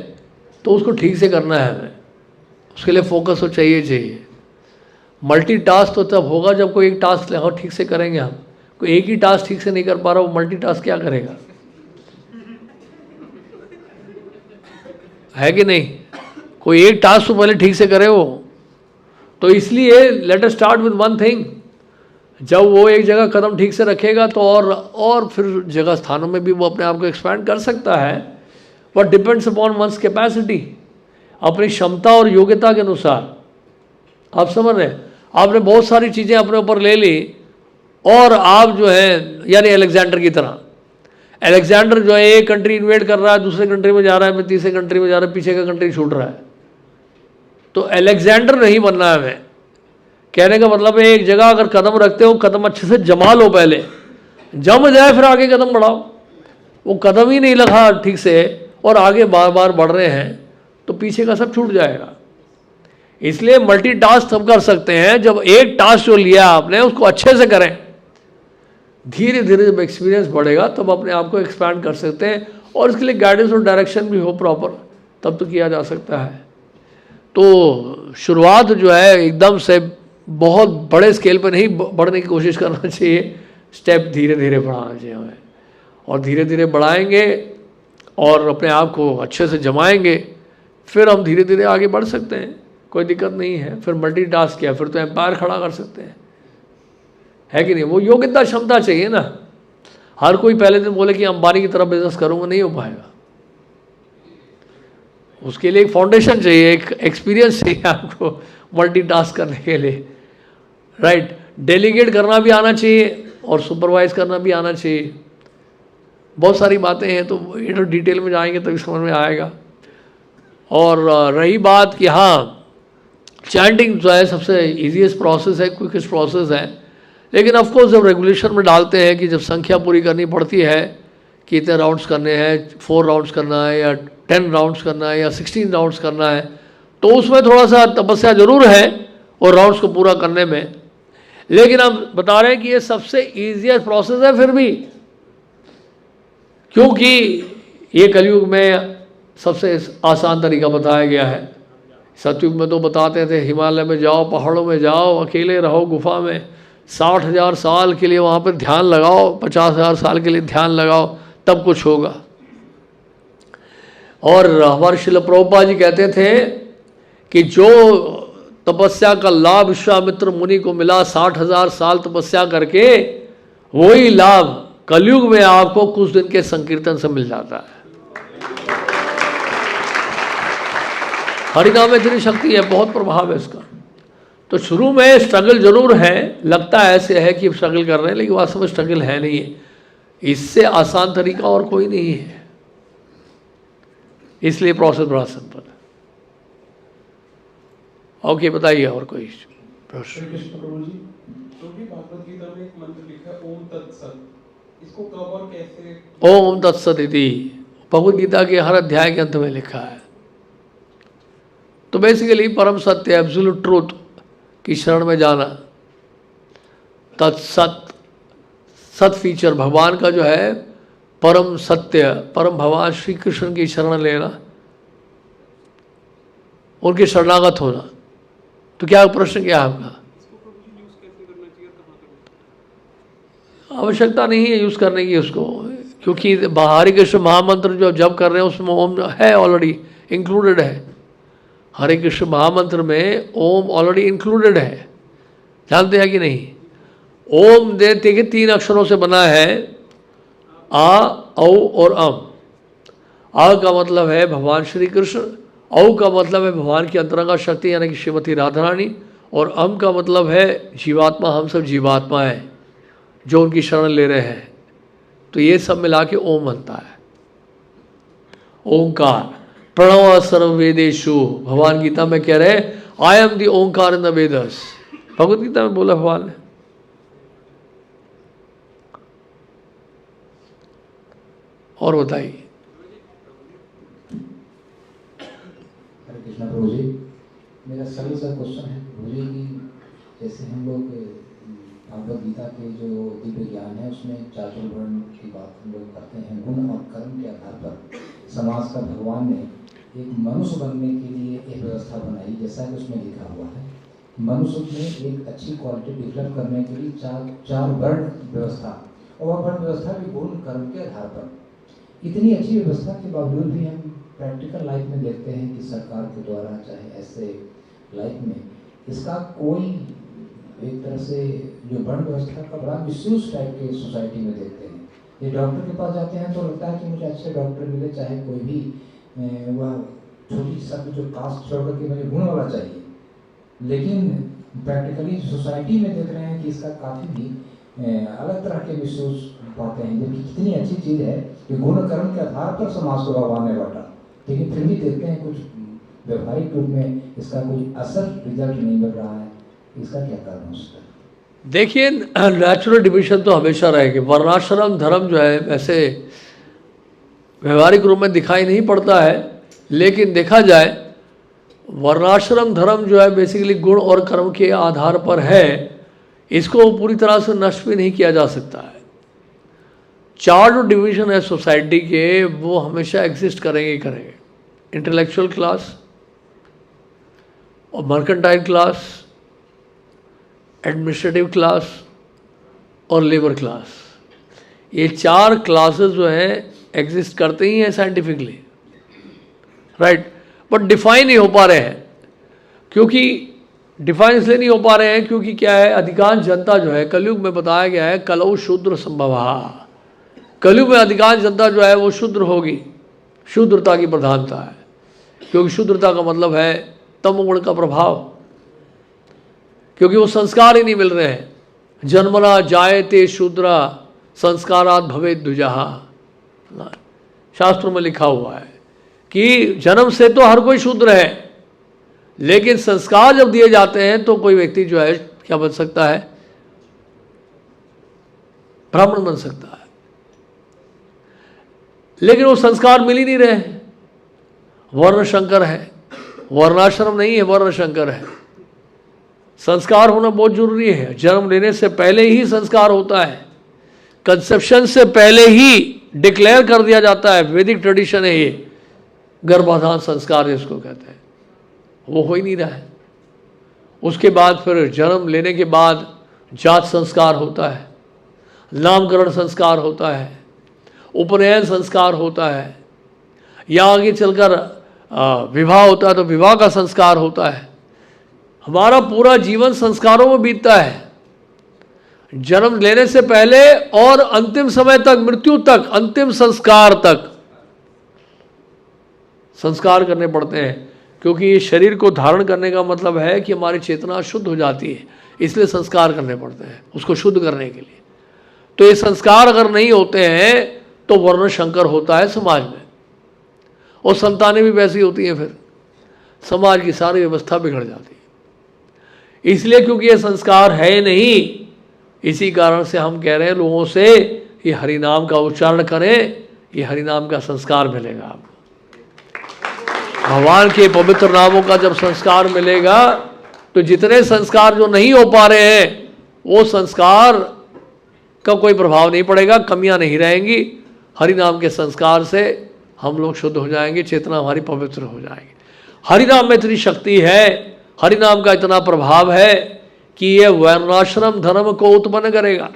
तो उसको ठीक से करना है हमें, उसके लिए फोकस तो चाहिए। मल्टीटास्क तो तब होगा जब कोई एक टास्क ले ठीक से करेंगे हम। कोई एक ही टास्क ठीक से नहीं कर पा रहा, वो मल्टीटास्क क्या करेगा? है कि नहीं? कोई एक टास्क तो पहले ठीक से करे वो। तो इसलिए let us start with one thing. जब वो एक जगह कदम ठीक से रखेगा तो और फिर जगह स्थानों में भी वो अपने आप को एक्सपैंड कर सकता है। But depends upon one's capacity, अपनी क्षमता और योग्यता के अनुसार। आप समझ रहे हैं? आपने बहुत सारी चीज़ें अपने ऊपर ले ली और आप जो है, यानी अलेक्जेंडर की तरह, अलेक्जेंडर जो है एक कंट्री इन्वेड कर रहा है, दूसरे कंट्री में जा रहा है, फिर तीसरे कंट्री में जा रहा है, पीछे का कंट्री छूट रहा है। तो अलेक्जेंडर नहीं बनना है हमें। कहने का मतलब है एक जगह अगर कदम रखते हो, कदम अच्छे से जमा लो, पहले जम जाए फिर आगे कदम बढ़ाओ। वो कदम ही नहीं लगा ठीक से और आगे बार बार बढ़ रहे हैं तो पीछे का सब छूट जाएगा। इसलिए मल्टीटास्क तब कर सकते हैं जब एक टास्क जो लिया आपने उसको अच्छे से करें। धीरे धीरे जब एक्सपीरियंस बढ़ेगा तब अपने आप को एक्सपैंड कर सकते हैं, और इसके लिए गाइडेंस और डायरेक्शन भी हो प्रॉपर, तब तो किया जा सकता है। तो शुरुआत जो है एकदम से बहुत बड़े स्केल पर नहीं बढ़ने की कोशिश करना चाहिए, स्टेप धीरे धीरे बढ़ाना चाहिए हमें, और धीरे धीरे बढ़ाएंगे और अपने आप को अच्छे से जमाएंगे, फिर हम धीरे धीरे आगे बढ़ सकते हैं, कोई दिक्कत नहीं है। फिर मल्टीटास्क किया, फिर तो एम्पायर खड़ा कर सकते हैं, है कि नहीं? वो योग्यता क्षमता चाहिए ना। हर कोई पहले दिन बोले कि अंबानी की तरह बिजनेस करूंगा, नहीं हो पाएगा। उसके लिए एक फाउंडेशन चाहिए, एक एक्सपीरियंस चाहिए आपको मल्टीटास्क करने के लिए, राइट? डेलीगेट करना भी आना चाहिए और सुपरवाइज करना भी आना चाहिए। बहुत सारी बातें हैं, तो ये तो डिटेल में जाएंगे तभी समझ में आएगा। और रही बात कि हाँ, चैंटिंग जो है सबसे ईजीएस्ट प्रोसेस है, क्विकेस्ट प्रोसेस है, लेकिन ऑफ कोर्स जब रेगुलेशन में डालते हैं कि जब संख्या पूरी करनी पड़ती है कि इतने राउंड्स करने हैं, 4 राउंड्स करना है या 10 राउंड्स करना है या 16 राउंड्स करना है, तो उसमें थोड़ा सा तपस्या जरूर है और राउंड्स को पूरा करने में। लेकिन हम बता रहे हैं कि ये सबसे ईजीएस्ट प्रोसेस है फिर भी, क्योंकि ये कलयुग में सबसे आसान तरीका बताया गया है। सतयुग में तो बताते थे हिमालय में जाओ, पहाड़ों में जाओ, अकेले रहो गुफा में, 60,000 साल के लिए वहाँ पर ध्यान लगाओ, 50,000 साल के लिए ध्यान लगाओ, तब कुछ होगा। और हमारे श्रील प्रभुपाद जी कहते थे कि जो तपस्या का लाभ विश्वामित्र मुनि को मिला 60,000 साल तपस्या करके, वही लाभ कलयुग में आपको कुछ दिन के संकीर्तन से मिल जाता है। हरिनाम में इतनी शक्ति है, बहुत प्रभाव है इसका। तो शुरू में स्ट्रगल जरूर है, लगता है ऐसे है कि स्ट्रगल कर रहे हैं, लेकिन वास्तव में स्ट्रगल है नहीं है। इससे आसान तरीका और कोई नहीं है, इसलिए प्रोसेस बड़ा सिंपल है। ओके, बताइए और कोई प्रश्न? कृष्ण प्रभु जी, क्योंकि भागवत गीता में एक मंत्र लिखा है ओम तत्सत, इसको कब और कैसे? ओम तत्सत इति भगवद गीता के हर अध्याय के अंत में लिखा है। तो बेसिकली परम सत्य, एब्सोल्यूट ट्रूथ की शरण में जाना, तत्सत, सत फीचर भगवान का जो है, परम सत्य, परम भगवान श्री कृष्ण की शरण लेना, उनके शरणागत होना। तो क्या प्रश्न क्या है आपका? आवश्यकता नहीं है यूज़ करने की उसको, क्योंकि हरे कृष्ण महामंत्र जो जब कर रहे हैं उसमें ओम है ऑलरेडी इंक्लूडेड है। हरे कृष्ण महामंत्र में ओम ऑलरेडी इंक्लूडेड है, जानते हैं कि नहीं? ओम देखिए 3 अक्षरों से बना है, आ, औ और अम। आ का मतलब है भगवान श्री कृष्ण, औ का मतलब है भगवान की अंतरंगा शक्ति यानी कि श्रीमती राधा रानी, और अम का मतलब है जीवात्मा, हम सब जीवात्मा हैं जो उनकी शरण ले रहे हैं। तो ये सब मिला के ओम बनता है, ओंकार। प्रणव सर्ववेदेषु, भगवान गीता में कह रहे I am the Omkar in the Vedas, Bhagavad Gita में बोला भगवान ने। और बताइए। हरे कृष्णा प्रभु जी, मेरा सरल सा क्वेश्चन है प्रभु जी कि जैसे हम लोग भगवद गीता के जो दिव्य ज्ञान है उसमें चातुर्वर्ण की बात हम लोग करते हैं, गुण और कर्म के आधार पर समाज का भगवान ने एक मनुष्य बनने के लिए एक व्यवस्था बनाई, जैसा कि उसमें लिखा हुआ है मनुष्य में एक अच्छी क्वालिटी डेवलप करने के लिए चार वर्ण व्यवस्था, और वह वर्ण व्यवस्था भी गुण कर्म के आधार पर। इतनी अच्छी व्यवस्था के बावजूद भी हम प्रैक्टिकल लाइफ में देखते हैं कि सरकार के द्वारा चाहे ऐसे लाइफ में इसका कोई एक तरह से जो वर्ण व्यवस्था का बड़ा मिसयूज टाइप के सोसाइटी में देखते हैं। ये डॉक्टर के पास जाते हैं तो लगता है कि मुझे अच्छे डॉक्टर मिले, चाहे कोई भी वह छोटी सा जो कास्ट छोड़ करके मुझे गुण वाला चाहिए, लेकिन प्रैक्टिकली सोसाइटी में देख रहे हैं कि इसका काफ़ी भी अलग तरह के मिसयूज पाते हैं। जबकि कितनी अच्छी चीज़ है कि गुण कर्म के आधार पर समाज को भगवान ने बांटा, लेकिन फिर भी देखते हैं कुछ व्यवहारिक रूप में इसका कोई असर रिजल्ट नहीं मिल रहा है। इसका क्या कारण हो सकता है? देखिए, नेचुरल डिवीजन तो हमेशा रहेगी। वर्णाश्रम धर्म जो है वैसे व्यवहारिक रूप में दिखाई नहीं पड़ता है, लेकिन देखा जाए वर्णाश्रम धर्म जो है बेसिकली गुण और कर्म के आधार पर है, इसको पूरी तरह से नष्ट भी नहीं किया जा सकता है। 4 जो डिवीज़न है सोसाइटी के वो हमेशा एग्जिस्ट करेंगे ही करेंगे। इंटेलेक्चुअल क्लास और मर्केंटाइल क्लास, एडमिनिस्ट्रेटिव क्लास और लेबर क्लास, ये 4 क्लासेस जो हैं एग्जिस्ट करते ही हैं साइंटिफिकली, राइट। बट डिफाइन नहीं हो पा रहे हैं, क्योंकि डिफाइन इसलिए नहीं हो पा रहे हैं क्योंकि क्या है, अधिकांश जनता जो है कलयुग में बताया गया है कलौ शूद्र संभवा, कलयुग में अधिकांश जनता जो है वो शूद्र होगी, शूद्रता की प्रधानता है, क्योंकि शूद्रता का मतलब है तमोगुण का प्रभाव, क्योंकि वो संस्कार ही नहीं मिल रहे हैं। जन्मना जायते शूद्रा संस्कारात भवेत् द्विजः, शास्त्रों में लिखा हुआ है कि जन्म से तो हर कोई शूद्र है, लेकिन संस्कार जब दिए जाते हैं तो कोई व्यक्ति जो है क्या बन सकता है, ब्राह्मण बन सकता है। लेकिन वो संस्कार मिल ही नहीं रहे हैं। वर्ण शंकर है, वर्णाश्रम नहीं है, वर्ण शंकर है। संस्कार होना बहुत जरूरी है। जन्म लेने से पहले ही संस्कार होता है, कंसेप्शन से पहले ही डिक्लेयर कर दिया जाता है। वैदिक ट्रेडिशन है ये, गर्भाधान संस्कार जिसको कहते हैं, वो हो ही नहीं रहा है। उसके बाद फिर जन्म लेने के बाद जात संस्कार होता है, नामकरण संस्कार होता है, उपनयन संस्कार होता है, या आगे चलकर विवाह होता है तो विवाह का संस्कार होता है। हमारा पूरा जीवन संस्कारों में बीतता है, जन्म लेने से पहले और अंतिम समय तक, मृत्यु तक, अंतिम संस्कार तक संस्कार करने पड़ते हैं। क्योंकि ये शरीर को धारण करने का मतलब है कि हमारी चेतना शुद्ध हो जाती है, इसलिए संस्कार करने पड़ते हैं उसको शुद्ध करने के लिए। तो ये संस्कार अगर नहीं होते हैं तो वर्ण शंकर होता है समाज में, और संतानें भी वैसी होती हैं, फिर समाज की सारी व्यवस्था बिगड़ जाती है। इसलिए क्योंकि ये संस्कार है नहीं, इसी कारण से हम कह रहे हैं लोगों से ये हरि नाम का उच्चारण करें, ये हरि नाम का संस्कार मिलेगा आपको। भगवान के पवित्र नामों का जब संस्कार मिलेगा तो जितने संस्कार जो नहीं हो पा रहे हैं वो संस्कार का कोई प्रभाव नहीं पड़ेगा, कमियां नहीं रहेंगी। हरि नाम के संस्कार से हम लोग शुद्ध हो जाएंगे, चेतना हमारी पवित्र हो जाएगी। हरि नाम में इतनी शक्ति है, हरि नाम का इतना प्रभाव है कि ये वर्णाश्रम धर्म को उत्पन्न करेगा।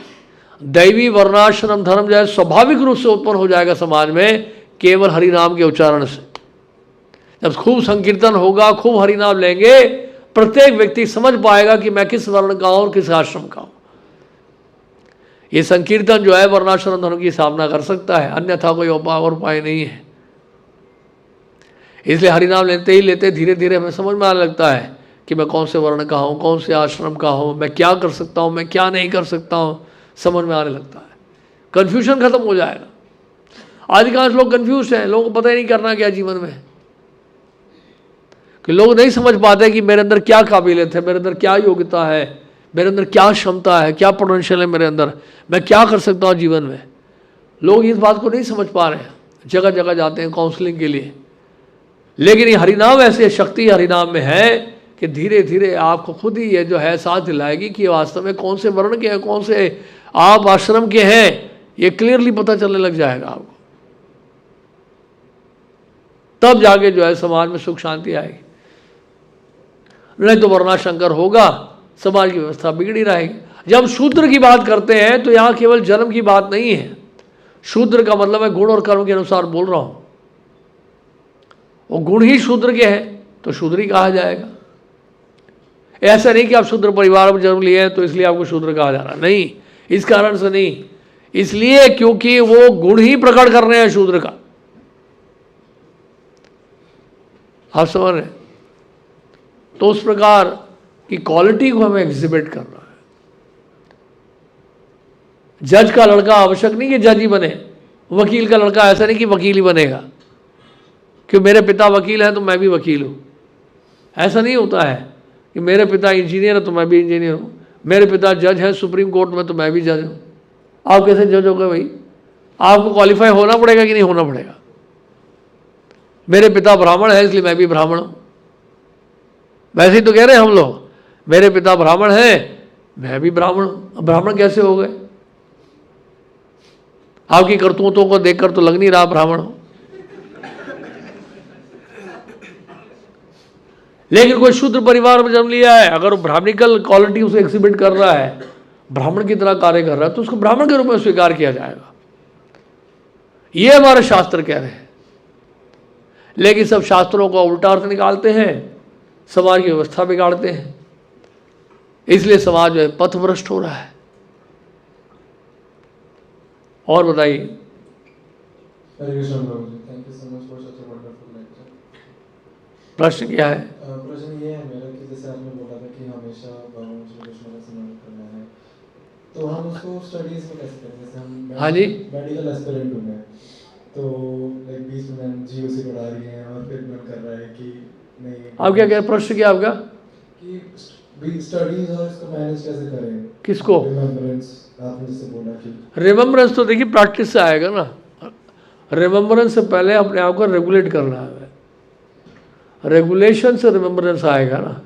दैवी वर्णाश्रम धर्म जो है स्वाभाविक रूप से उत्पन्न हो जाएगा समाज में, केवल हरि नाम के उच्चारण से। जब खूब संकीर्तन होगा, खूब हरिनाम लेंगे, प्रत्येक व्यक्ति समझ पाएगा कि मैं किस वर्ण का हूं और किस आश्रम का हूं। ये संकीर्तन जो है वर्णाश्रम धर्म की स्थापना कर सकता है, अन्यथा कोई और उपाय नहीं है। इसलिए हरिनाम लेते धीरे धीरे हमें समझ में आने लगता है कि मैं कौन से वर्ण का हूँ, कौन से आश्रम का हूँ, मैं क्या कर सकता हूँ, मैं क्या नहीं कर सकता हूँ, समझ में आने लगता है। कन्फ्यूजन खत्म हो जाएगा। अधिकांश लोग कन्फ्यूज हैं, लोगों को पता ही नहीं करना क्या जीवन में, कि लोग नहीं समझ पाते कि मेरे अंदर क्या काबिलियत है, मेरे अंदर क्या योग्यता है, मेरे अंदर क्या क्षमता है, क्या पोटेंशियल है मेरे अंदर, मैं क्या कर सकता हूँ जीवन में। लोग इस बात को नहीं समझ पा रहे हैं, जगह जगह जाते हैं काउंसलिंग के लिए। लेकिन ये हरिनाम ऐसे शक्ति हरिनाम में है कि धीरे धीरे आपको खुद ही ये जो है साथ दिलाएगी कि वास्तव में कौन से वर्ण के हैं, कौन से आप आश्रम के हैं, ये क्लियरली पता चलने लग जाएगा आपको। तब जाके जो है समाज में सुख शांति आएगी। नहीं तो वर्णाशंकर होगा, समाज की व्यवस्था बिगड़ी रहेगी। जब शूद्र की बात करते हैं तो यहाँ केवल जन्म की बात नहीं है। शूद्र का मतलब है गुण और कर्म के अनुसार बोल रहा हूं। वो गुण ही शूद्र के हैं तो शूद्र ही कहा जाएगा। ऐसा नहीं कि आप शूद्र परिवार में जन्म लिए हैं तो इसलिए आपको शूद्र कहा जा रहा, नहीं, इस कारण से नहीं, इसलिए क्योंकि वो गुण ही प्रकट कर रहे हैं शूद्र का। आप समझ रहे हैं? तो उस प्रकार की क्वालिटी को हमें एग्जिबिट करना है। जज का लड़का आवश्यक नहीं कि जज ही बने, वकील का लड़का ऐसा नहीं कि वकील ही बनेगा, कि मेरे पिता वकील हैं तो मैं भी वकील हूं। ऐसा नहीं होता है कि मेरे पिता इंजीनियर है तो मैं भी इंजीनियर हूं, मेरे पिता जज हैं सुप्रीम कोर्ट में तो मैं भी जज हूं। आप कैसे जज हो गए भाई? आपको क्वालिफाई होना पड़ेगा कि नहीं होना पड़ेगा? मेरे पिता ब्राह्मण है इसलिए मैं भी ब्राह्मण हूं, वैसे ही तो कह रहे हैं हम लोग, मेरे पिता ब्राह्मण है मैं भी ब्राह्मण हूं। ब्राह्मण कैसे हो गए? आपकी करतूतों को देखकर तो लग नहीं रहा ब्राह्मण हो। लेकिन कोई शूद्र परिवार में जन्म लिया है, अगर वो ब्राह्मणिकल क्वालिटी उसे एक्सिबिट कर रहा है, ब्राह्मण की तरह कार्य कर रहा है, तो उसको ब्राह्मण के रूप में स्वीकार किया जाएगा। ये हमारे शास्त्र कह रहे हैं। लेकिन सब शास्त्रों का उल्टा अर्थ निकालते हैं, समाज की व्यवस्था बिगाड़ते हैं, इसलिए समाज जो है पथभ्रष्ट हो रहा है। और बताइए। Hare Krishna Prabhu ji, thank you so much for such a wonderful lecture. प्रश्न क्या है? प्रश्न ये है मेरा कि जैसे आपने बोला था कि हमेशा भगवान श्री कृष्ण का स्मरण करना है, तो हम उसको स्टडीज में कैसे करें? जैसे हम हाँ जी, मेडिकल एस्पिरेंट हूँ मैं, तो लाइक बीच में मैम जीओसी पढ़ा रही हैं और फिर मन कर रहा है कि नहीं। आप क्या कह, प्रश्न क्या आपका? कि स्टडीज और इसको मैनेज कैसे करें? किसको? रिमेम्बरेंस, आपने जैसे बोला कि रिमेम्बरेंस तो देखिए प्रैक्टिस से आएगा ना। रिमेम्बरेंस से पहले अपने आप को रेगुलेट करना है। रेगुलेशन से रिमेम्बरेंस आएगा ना।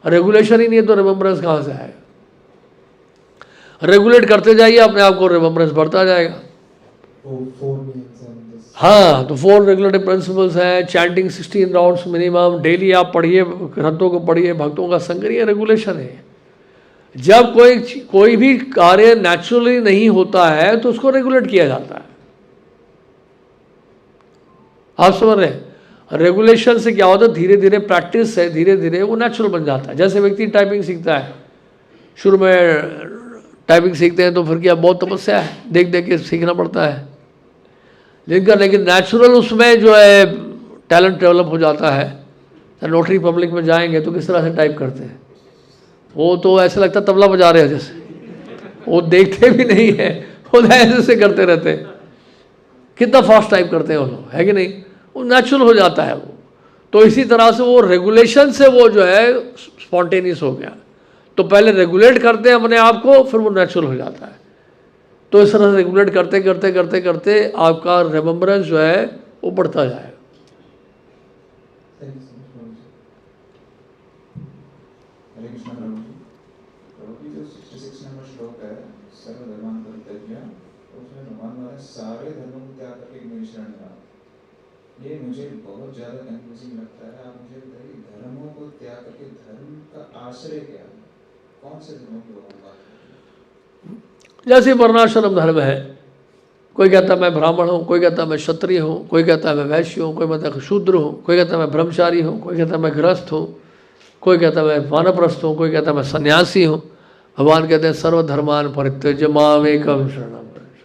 रेगुलेशन ही नहीं है तो रिमेम्बरेंस कहाँ से आएगा? रेगुलेट करते जाइए, अपने आप को रिमेम्बरेंस बढ़ता जाएगा। हाँ, तो 4 रेगुलेटिव प्रिंसिपल्स हैं। चैंटिंग 16 राउंड्स मिनिमम, डेली आप पढ़िए, ग्रंथों को पढ़िए, भक्तों का संग करिए, रेगुलेशन है। जब कोई भी कार्य नेचुरली नहीं होता है तो उसको रेगुलेट किया जाता है। आप समझ रहे हैं? रेगुलेशन से क्या होता है, धीरे धीरे प्रैक्टिस से धीरे धीरे वो नेचुरल बन जाता है। जैसे व्यक्ति टाइपिंग सीखता है, शुरू में टाइपिंग सीखते हैं तो फिर क्या बहुत तपस्या है, देख देख के सीखना पड़ता है, लेकिन नेचुरल उसमें जो है टैलेंट डेवलप हो जाता है। नोटरी पब्लिक में जाएंगे तो किस तरह से टाइप करते हैं, वो तो ऐसा लगता है तबला बजा रहे हैं जैसे, वो देखते भी नहीं है, वो ऐसे करते रहते हैं। कितना फास्ट टाइप करते हैं वो लोग, है कि नहीं? वो नेचुरल हो जाता है वो। तो इसी तरह से वो रेगुलेशन से वो जो है स्पॉन्टेनियस हो गया। तो पहले रेगुलेट करते हैं अपने आप को, फिर वो नेचुरल हो जाता है। तो इस तरह से रेगुलेट करते करते करते करते आपका रिमेम्बरेंस जो है वो बढ़ता जाएगा। हरे कृष्ण प्रभु जी। प्रभु जी, जो 66 नंबर श्लोक है, सर्वधर्मान परित्यज्य, उसमें भगवान द्वारा सारे धर्मों को त्याग करके मेरी शरण में आओ। ये मुझे बहुत ज़्यादा कंफ्यूजिंग लगता है। आप मुझे बताइए, धर्मों को त्याग करके धर्म का आश्रय क्या है? कौन से धर्मों की बात करते हैं? जैसे वर्णाश्रम धर्म है, कोई कहता है मैं ब्राह्मण हूँ, कोई कहता है मैं क्षत्रिय हूँ, कोई कहता है मैं वैश्य हूँ, कोई कहता है शूद्र हूँ, कोई कहता है मैं ब्रह्मचारी हूँ, कोई कहता है मैं गृहस्थ हूँ, कोई कहता है मैं वानप्रस्थ हूँ, कोई कहता है मैं सन्यासी हूँ। भगवान कहते हैं सर्वधर्मान परित्यज्य माम एकम शरणम व्रज।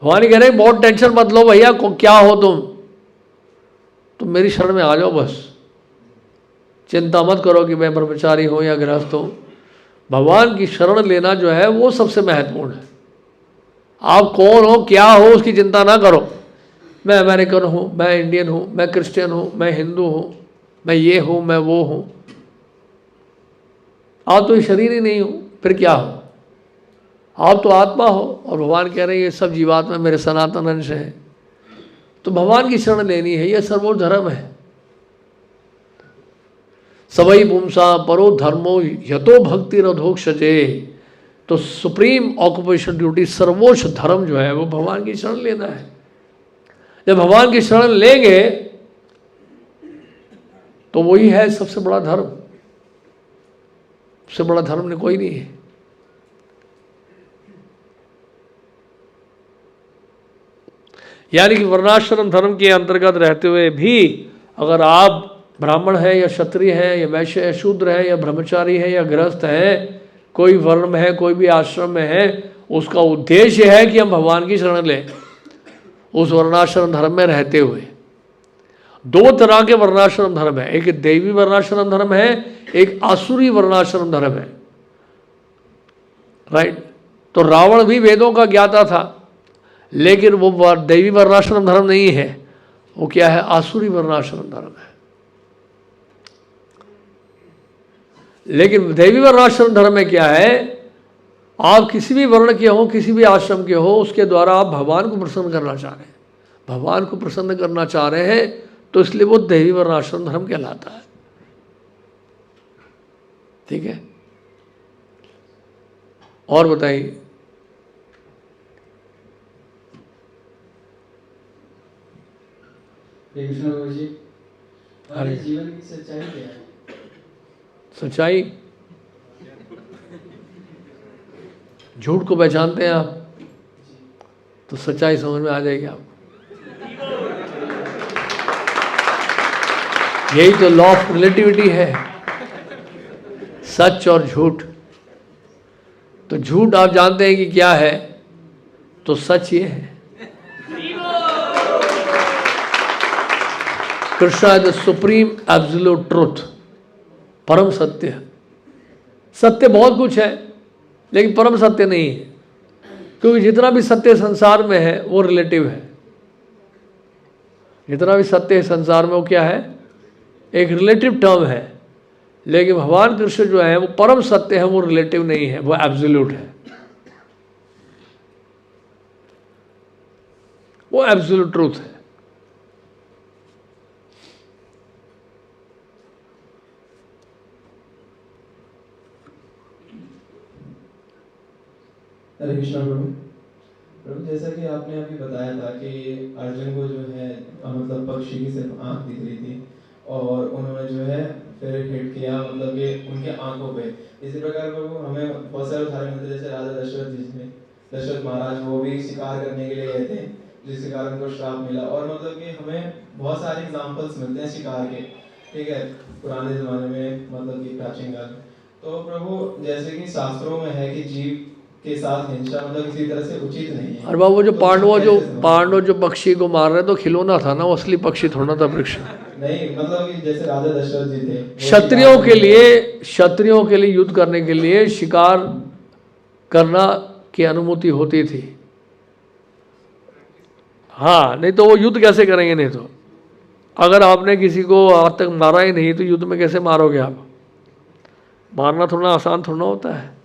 भगवान कह रहे हैं बहुत टेंशन मत लो भैया, क्या हो तुम मेरी शरण में आ जाओ बस। चिंता मत करो कि मैं ब्रह्मचारी हूँ या गृहस्थ हूँ। भगवान की शरण लेना जो है वो सबसे महत्वपूर्ण है। आप कौन हो क्या हो उसकी चिंता ना करो। मैं अमेरिकन हूँ, मैं इंडियन हूँ, मैं क्रिश्चियन हूँ, मैं हिंदू हूँ, मैं ये हूँ, मैं वो हूँ। आप तो ये शरीर ही नहीं हो, फिर क्या हो? आप तो आत्मा हो। और भगवान कह रहे हैं ये सब जीवात्मा मेरे सनातन अंश है। तो भगवान की शरण लेनी है, यह सर्वोच्च धर्म है। सवई पुंसा परो धर्मो यतो भक्ति रधोक्षजे। तो सुप्रीम ऑक्युपेशन ड्यूटी, सर्वोच्च धर्म जो है वो भगवान की शरण लेना है। जब भगवान की शरण लेंगे तो वही है सबसे बड़ा धर्म। सबसे बड़ा धर्म ने कोई नहीं है। यानी कि वर्णाश्रम धर्म के अंतर्गत रहते हुए भी अगर आप ब्राह्मण है या क्षत्रिय है या वैश्य या शूद्र है या ब्रह्मचारी है या गृहस्थ है, कोई वर्ण में है, कोई भी आश्रम में है, उसका उद्देश्य है कि हम भगवान की शरण लें उस वर्णाश्रम धर्म में रहते हुए। दो तरह के वर्णाश्रम धर्म है, एक देवी वर्णाश्रम धर्म है, एक आसुरी वर्णाश्रम धर्म है। राइट। तो रावण भी वेदों का ज्ञाता था, लेकिन वो देवी वर्णाश्रम धर्म नहीं है। वो क्या है? आसुरी वर्णाश्रम धर्म है। लेकिन देवी वर्णाश्रम धर्म में क्या है? आप किसी भी वर्ण के हो, किसी भी आश्रम के हो, उसके द्वारा आप भगवान को प्रसन्न करना चाह रहे हैं। भगवान को प्रसन्न करना चाह रहे हैं तो इसलिए वो देवी वर्णाश्रम धर्म कहलाता है। ठीक है, और बताइए। कृष्ण बाबू जी, हमारे जीवन की सच्चाई क्या है? सच्चाई, झूठ को पहचानते हैं आप तो सच्चाई समझ में आ जाएगी आपको। यही तो लॉ ऑफ रिलेटिविटी है, सच और झूठ। तो झूठ आप जानते हैं कि क्या है, तो सच ये है। Krishna is the supreme absolute truth, परम सत्य। सत्य बहुत कुछ है लेकिन परम सत्य नहीं है, क्योंकि जितना भी सत्य संसार में है वो रिलेटिव है। जितना भी सत्य है संसार में वो क्या है? एक रिलेटिव टर्म है। लेकिन भगवान कृष्ण जो है वो परम सत्य है, वो रिलेटिव नहीं है, वो एब्सोल्यूट है। वो एब्सोल्यूट ट्रूथ है। हरे कृष्णा प्रभु। प्रभु जैसा कि आपने अभी बताया था कि अर्जुन को जो है मतलब पक्षी की सिर्फ आंख दिख रही थी और उन्होंने जो है फिर हिट किया मतलब कि उनके आंखों पे। इसी प्रकार प्रभु हमें बहुत सारे उदाहरण मिलते हैं, जैसे राजा दशरथ जी ने, दशरथ महाराज वो भी शिकार करने के लिए गए थे जिसके कारण उनको श्राप मिला। और मतलब कि हमें बहुत सारे एग्जाम्पल्स मिलते हैं शिकार के, ठीक है, पुराने जमाने में मतलब कि प्राचीन काल में। तो प्रभु जैसे कि शास्त्रों में है कि जीव के साथ हिंसा मतलब किसी तरह से उचित नहीं है। और बाबू जो पांडव जो पक्षी को मार रहे तो खिलौना था ना, वो असली पक्षी थोड़ा था वृक्ष नहीं। मतलब कि जैसे राजा दशरथ जी थे, क्षत्रियों के लिए युद्ध करने के लिए शिकार करना की अनुमति होती थी। हाँ, नहीं तो वो युद्ध कैसे करेंगे? नहीं तो अगर आपने किसी को आज तक मारा ही नहीं तो युद्ध में कैसे मारोगे आप? मारना थोड़ा आसान थोड़ा होता है।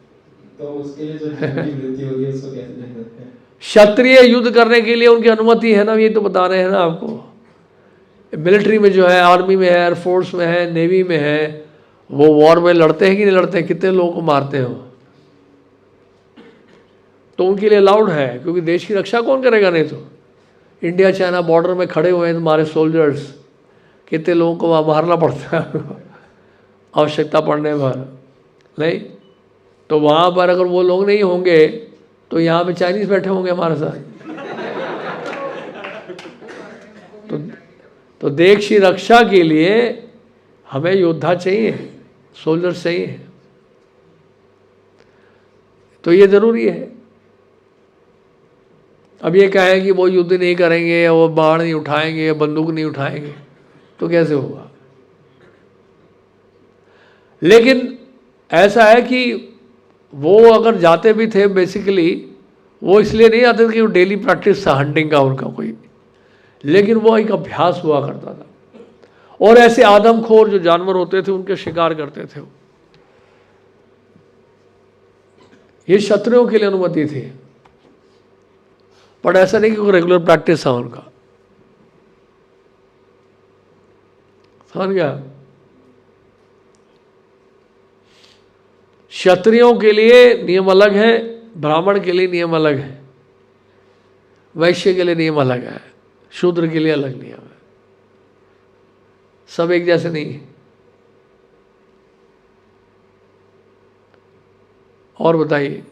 तो उसके लिए जो मृत्यु होगी उसको कैसे देख सकते हैं? क्षत्रिय युद्ध करने के लिए उनकी अनुमति है ना, ये तो बता रहे हैं ना आपको। मिलिट्री में जो है, आर्मी में है, एयरफोर्स में है, नेवी में है, वो वॉर में लड़ते हैं कि नहीं लड़ते हैं? कितने लोगों को मारते हो? तो उनके लिए अलाउड है, क्योंकि देश की रक्षा कौन करेगा? नहीं तो इंडिया चाइना बॉर्डर में खड़े हुए हैं तुम्हारे सोल्जर्स, कितने लोगों को वहाँ मारना पड़ता है आवश्यकता पड़ने पर। नहीं तो वहाँ पर अगर वो लोग नहीं होंगे तो यहाँ पे चाइनीज बैठे होंगे हमारे साथ। तो देश की रक्षा के लिए हमें योद्धा चाहिए, सोल्जर चाहिए, तो ये जरूरी है। अब ये कहें कि वो युद्ध नहीं करेंगे, वो बाण नहीं उठाएंगे, बंदूक नहीं उठाएंगे, तो कैसे होगा। लेकिन ऐसा है कि वो अगर जाते भी थे बेसिकली वो इसलिए नहीं आते थे कि वो डेली प्रैक्टिस था हंटिंग का उनका कोई, लेकिन वो एक अभ्यास हुआ करता था। और ऐसे आदमखोर जो जानवर होते थे उनके शिकार करते थे। ये क्षत्रियों के लिए अनुमति थी, बट ऐसा नहीं कि वो रेगुलर प्रैक्टिस था उनका। समझ गया। क्षत्रियों के लिए नियम अलग है, ब्राह्मण के लिए नियम अलग है, वैश्य के लिए नियम अलग है, शूद्र के लिए अलग नियम है। सब एक जैसे नहीं है। और बताइए।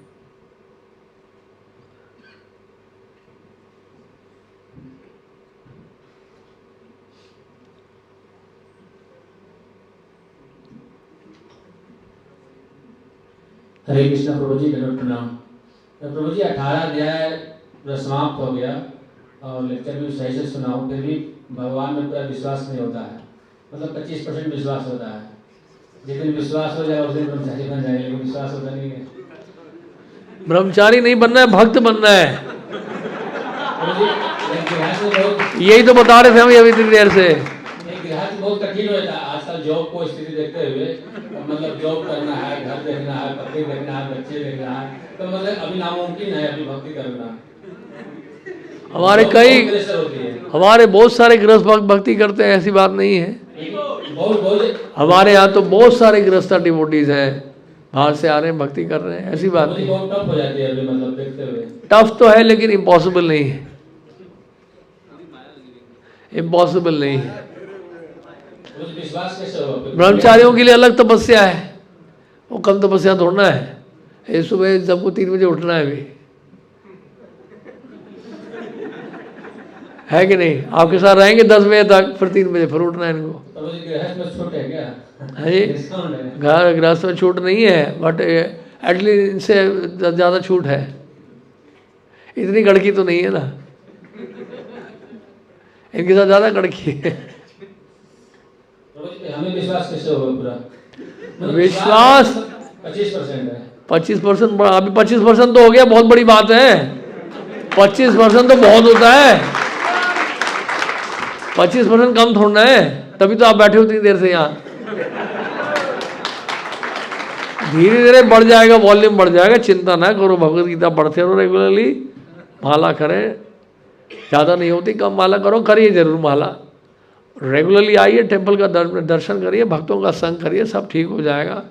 हरे कृष्णा प्रभु जी, दंडवत प्रणाम। प्रभु जी 18 अध्याय समाप्त हो गया और लेक्चर भी सही से सुना हूँ, फिर भी भगवान में पूरा विश्वास नहीं होता है। मतलब 25% विश्वास होता है। जिस दिन विश्वास हो जाए उस दिन ब्रह्मचारी बन जाएगा, लेकिन विश्वास होता नहीं है। ब्रह्मचारी नहीं बनना है, भक्त बनना है। यही तो बता रहे थे हम अभी इतनी देर से। गृहस्थ बहुत कठिन होता है आजकल, जॉब को स्थिति देखते हुए। मतलब जॉब करना है, घर देखना है, पत्नी देखना है, बच्चे देखना है, तो मतलब अभी नामुमकिन है अभी भक्ति करना। हमारे बहुत सारे गृहस्थ भक्ति करते हैं, ऐसी बात नहीं है। हमारे यहाँ तो बहुत सारे गृहस्थ डिवोटीज हैं, बाहर से आ रहे हैं, भक्ति कर रहे हैं, ऐसी बात नहीं। टफ हो जाती है अभी मतलब देखते हुए। टफ तो है लेकिन इम्पॉसिबल नहीं है, इम्पॉसिबल नहीं है। ब्रह्मचारियों के लिए अलग तपस्या है, वो कम तपस्या थोड़ना है। ये सुबह सबको 3 बजे उठना है भी, है कि नहीं। आपके साथ रहेंगे 10 बजे तक, फिर 3 बजे फिर उठना है इनको। है जी, घर गृहस्थ में छूट नहीं है, बट एटलीस्ट इनसे ज़्यादा छूट है। इतनी कड़की तो नहीं है ना, इनके साथ ज़्यादा कड़की है। हमें विश्वास कैसे होगा पूरा? विश्वास 25% है। 25%, अभी 25% तो हो गया, बहुत बड़ी बात है। 25% तो बहुत होता है, 25% कम थोड़ा है। तभी तो आप बैठे हो इतनी देर से यहाँ। धीरे धीरे बढ़ जाएगा, वॉल्यूम बढ़ जाएगा, चिंता ना करो। भगवत गीता पढ़ते रहो रेगुलरली, माला करें, ज़्यादा नहीं होती, कम माला करो, करिए जरूर माला। रेगुलरली आइए, टेम्पल का दर्शन करिए, भक्तों का संग करिए, सब ठीक हो जाएगा।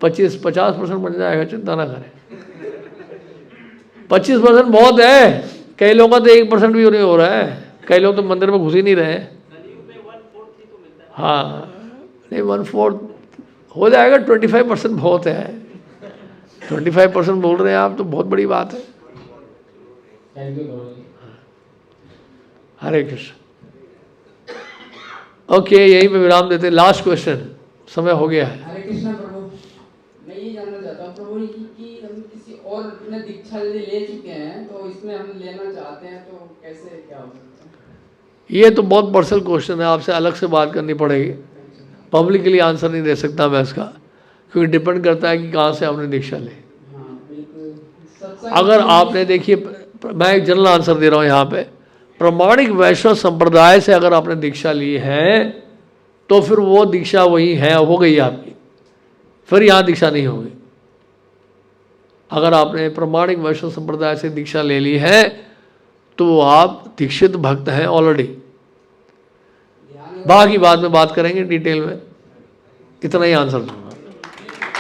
25-50% बन जाएगा, चिंता ना करें। 25% बहुत है। कई लोगों का तो 1% भी नहीं हो रहा है, कई लोग तो मंदिर में घुस ही नहीं रहे। हाँ नहीं, 1/4 हो जाएगा। 25% बहुत है। 25% बोल रहे हैं आप, तो बहुत बड़ी बात है। हरे कृष्ण। ओके, यहीं पे विराम देते। लास्ट क्वेश्चन, समय हो गया है। हरे कृष्णा प्रभु, मैं ये जानना चाहता हूँ प्रभु कि हम किसी और ने दीक्षा ले चुके हैं, तो इसमें हम लेना चाहते हैं, तो कैसे क्या हो सकता है? ये तो बहुत पर्सनल क्वेश्चन है, आपसे अलग से बात करनी पड़ेगी। पब्लिकली आंसर नहीं दे सकता मैं इसका, क्योंकि डिपेंड करता है कि कहाँ से आपने दीक्षा ली। अगर आपने, देखिए मैं एक जनरल आंसर दे रहा हूँ यहाँ पे, प्रमाणिक वैष्णव संप्रदाय से अगर आपने दीक्षा ली है तो फिर वो दीक्षा वही है, हो गई आपकी, फिर यहाँ दीक्षा नहीं होगी। अगर आपने प्रमाणिक वैष्णव संप्रदाय से दीक्षा ले ली है तो आप दीक्षित भक्त हैं ऑलरेडी। बाकी बाद में बात करेंगे डिटेल में, इतना ही आंसर दूंगा।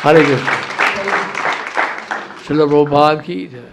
हरे कृष्ण। श्रील प्रभुपाद की जय।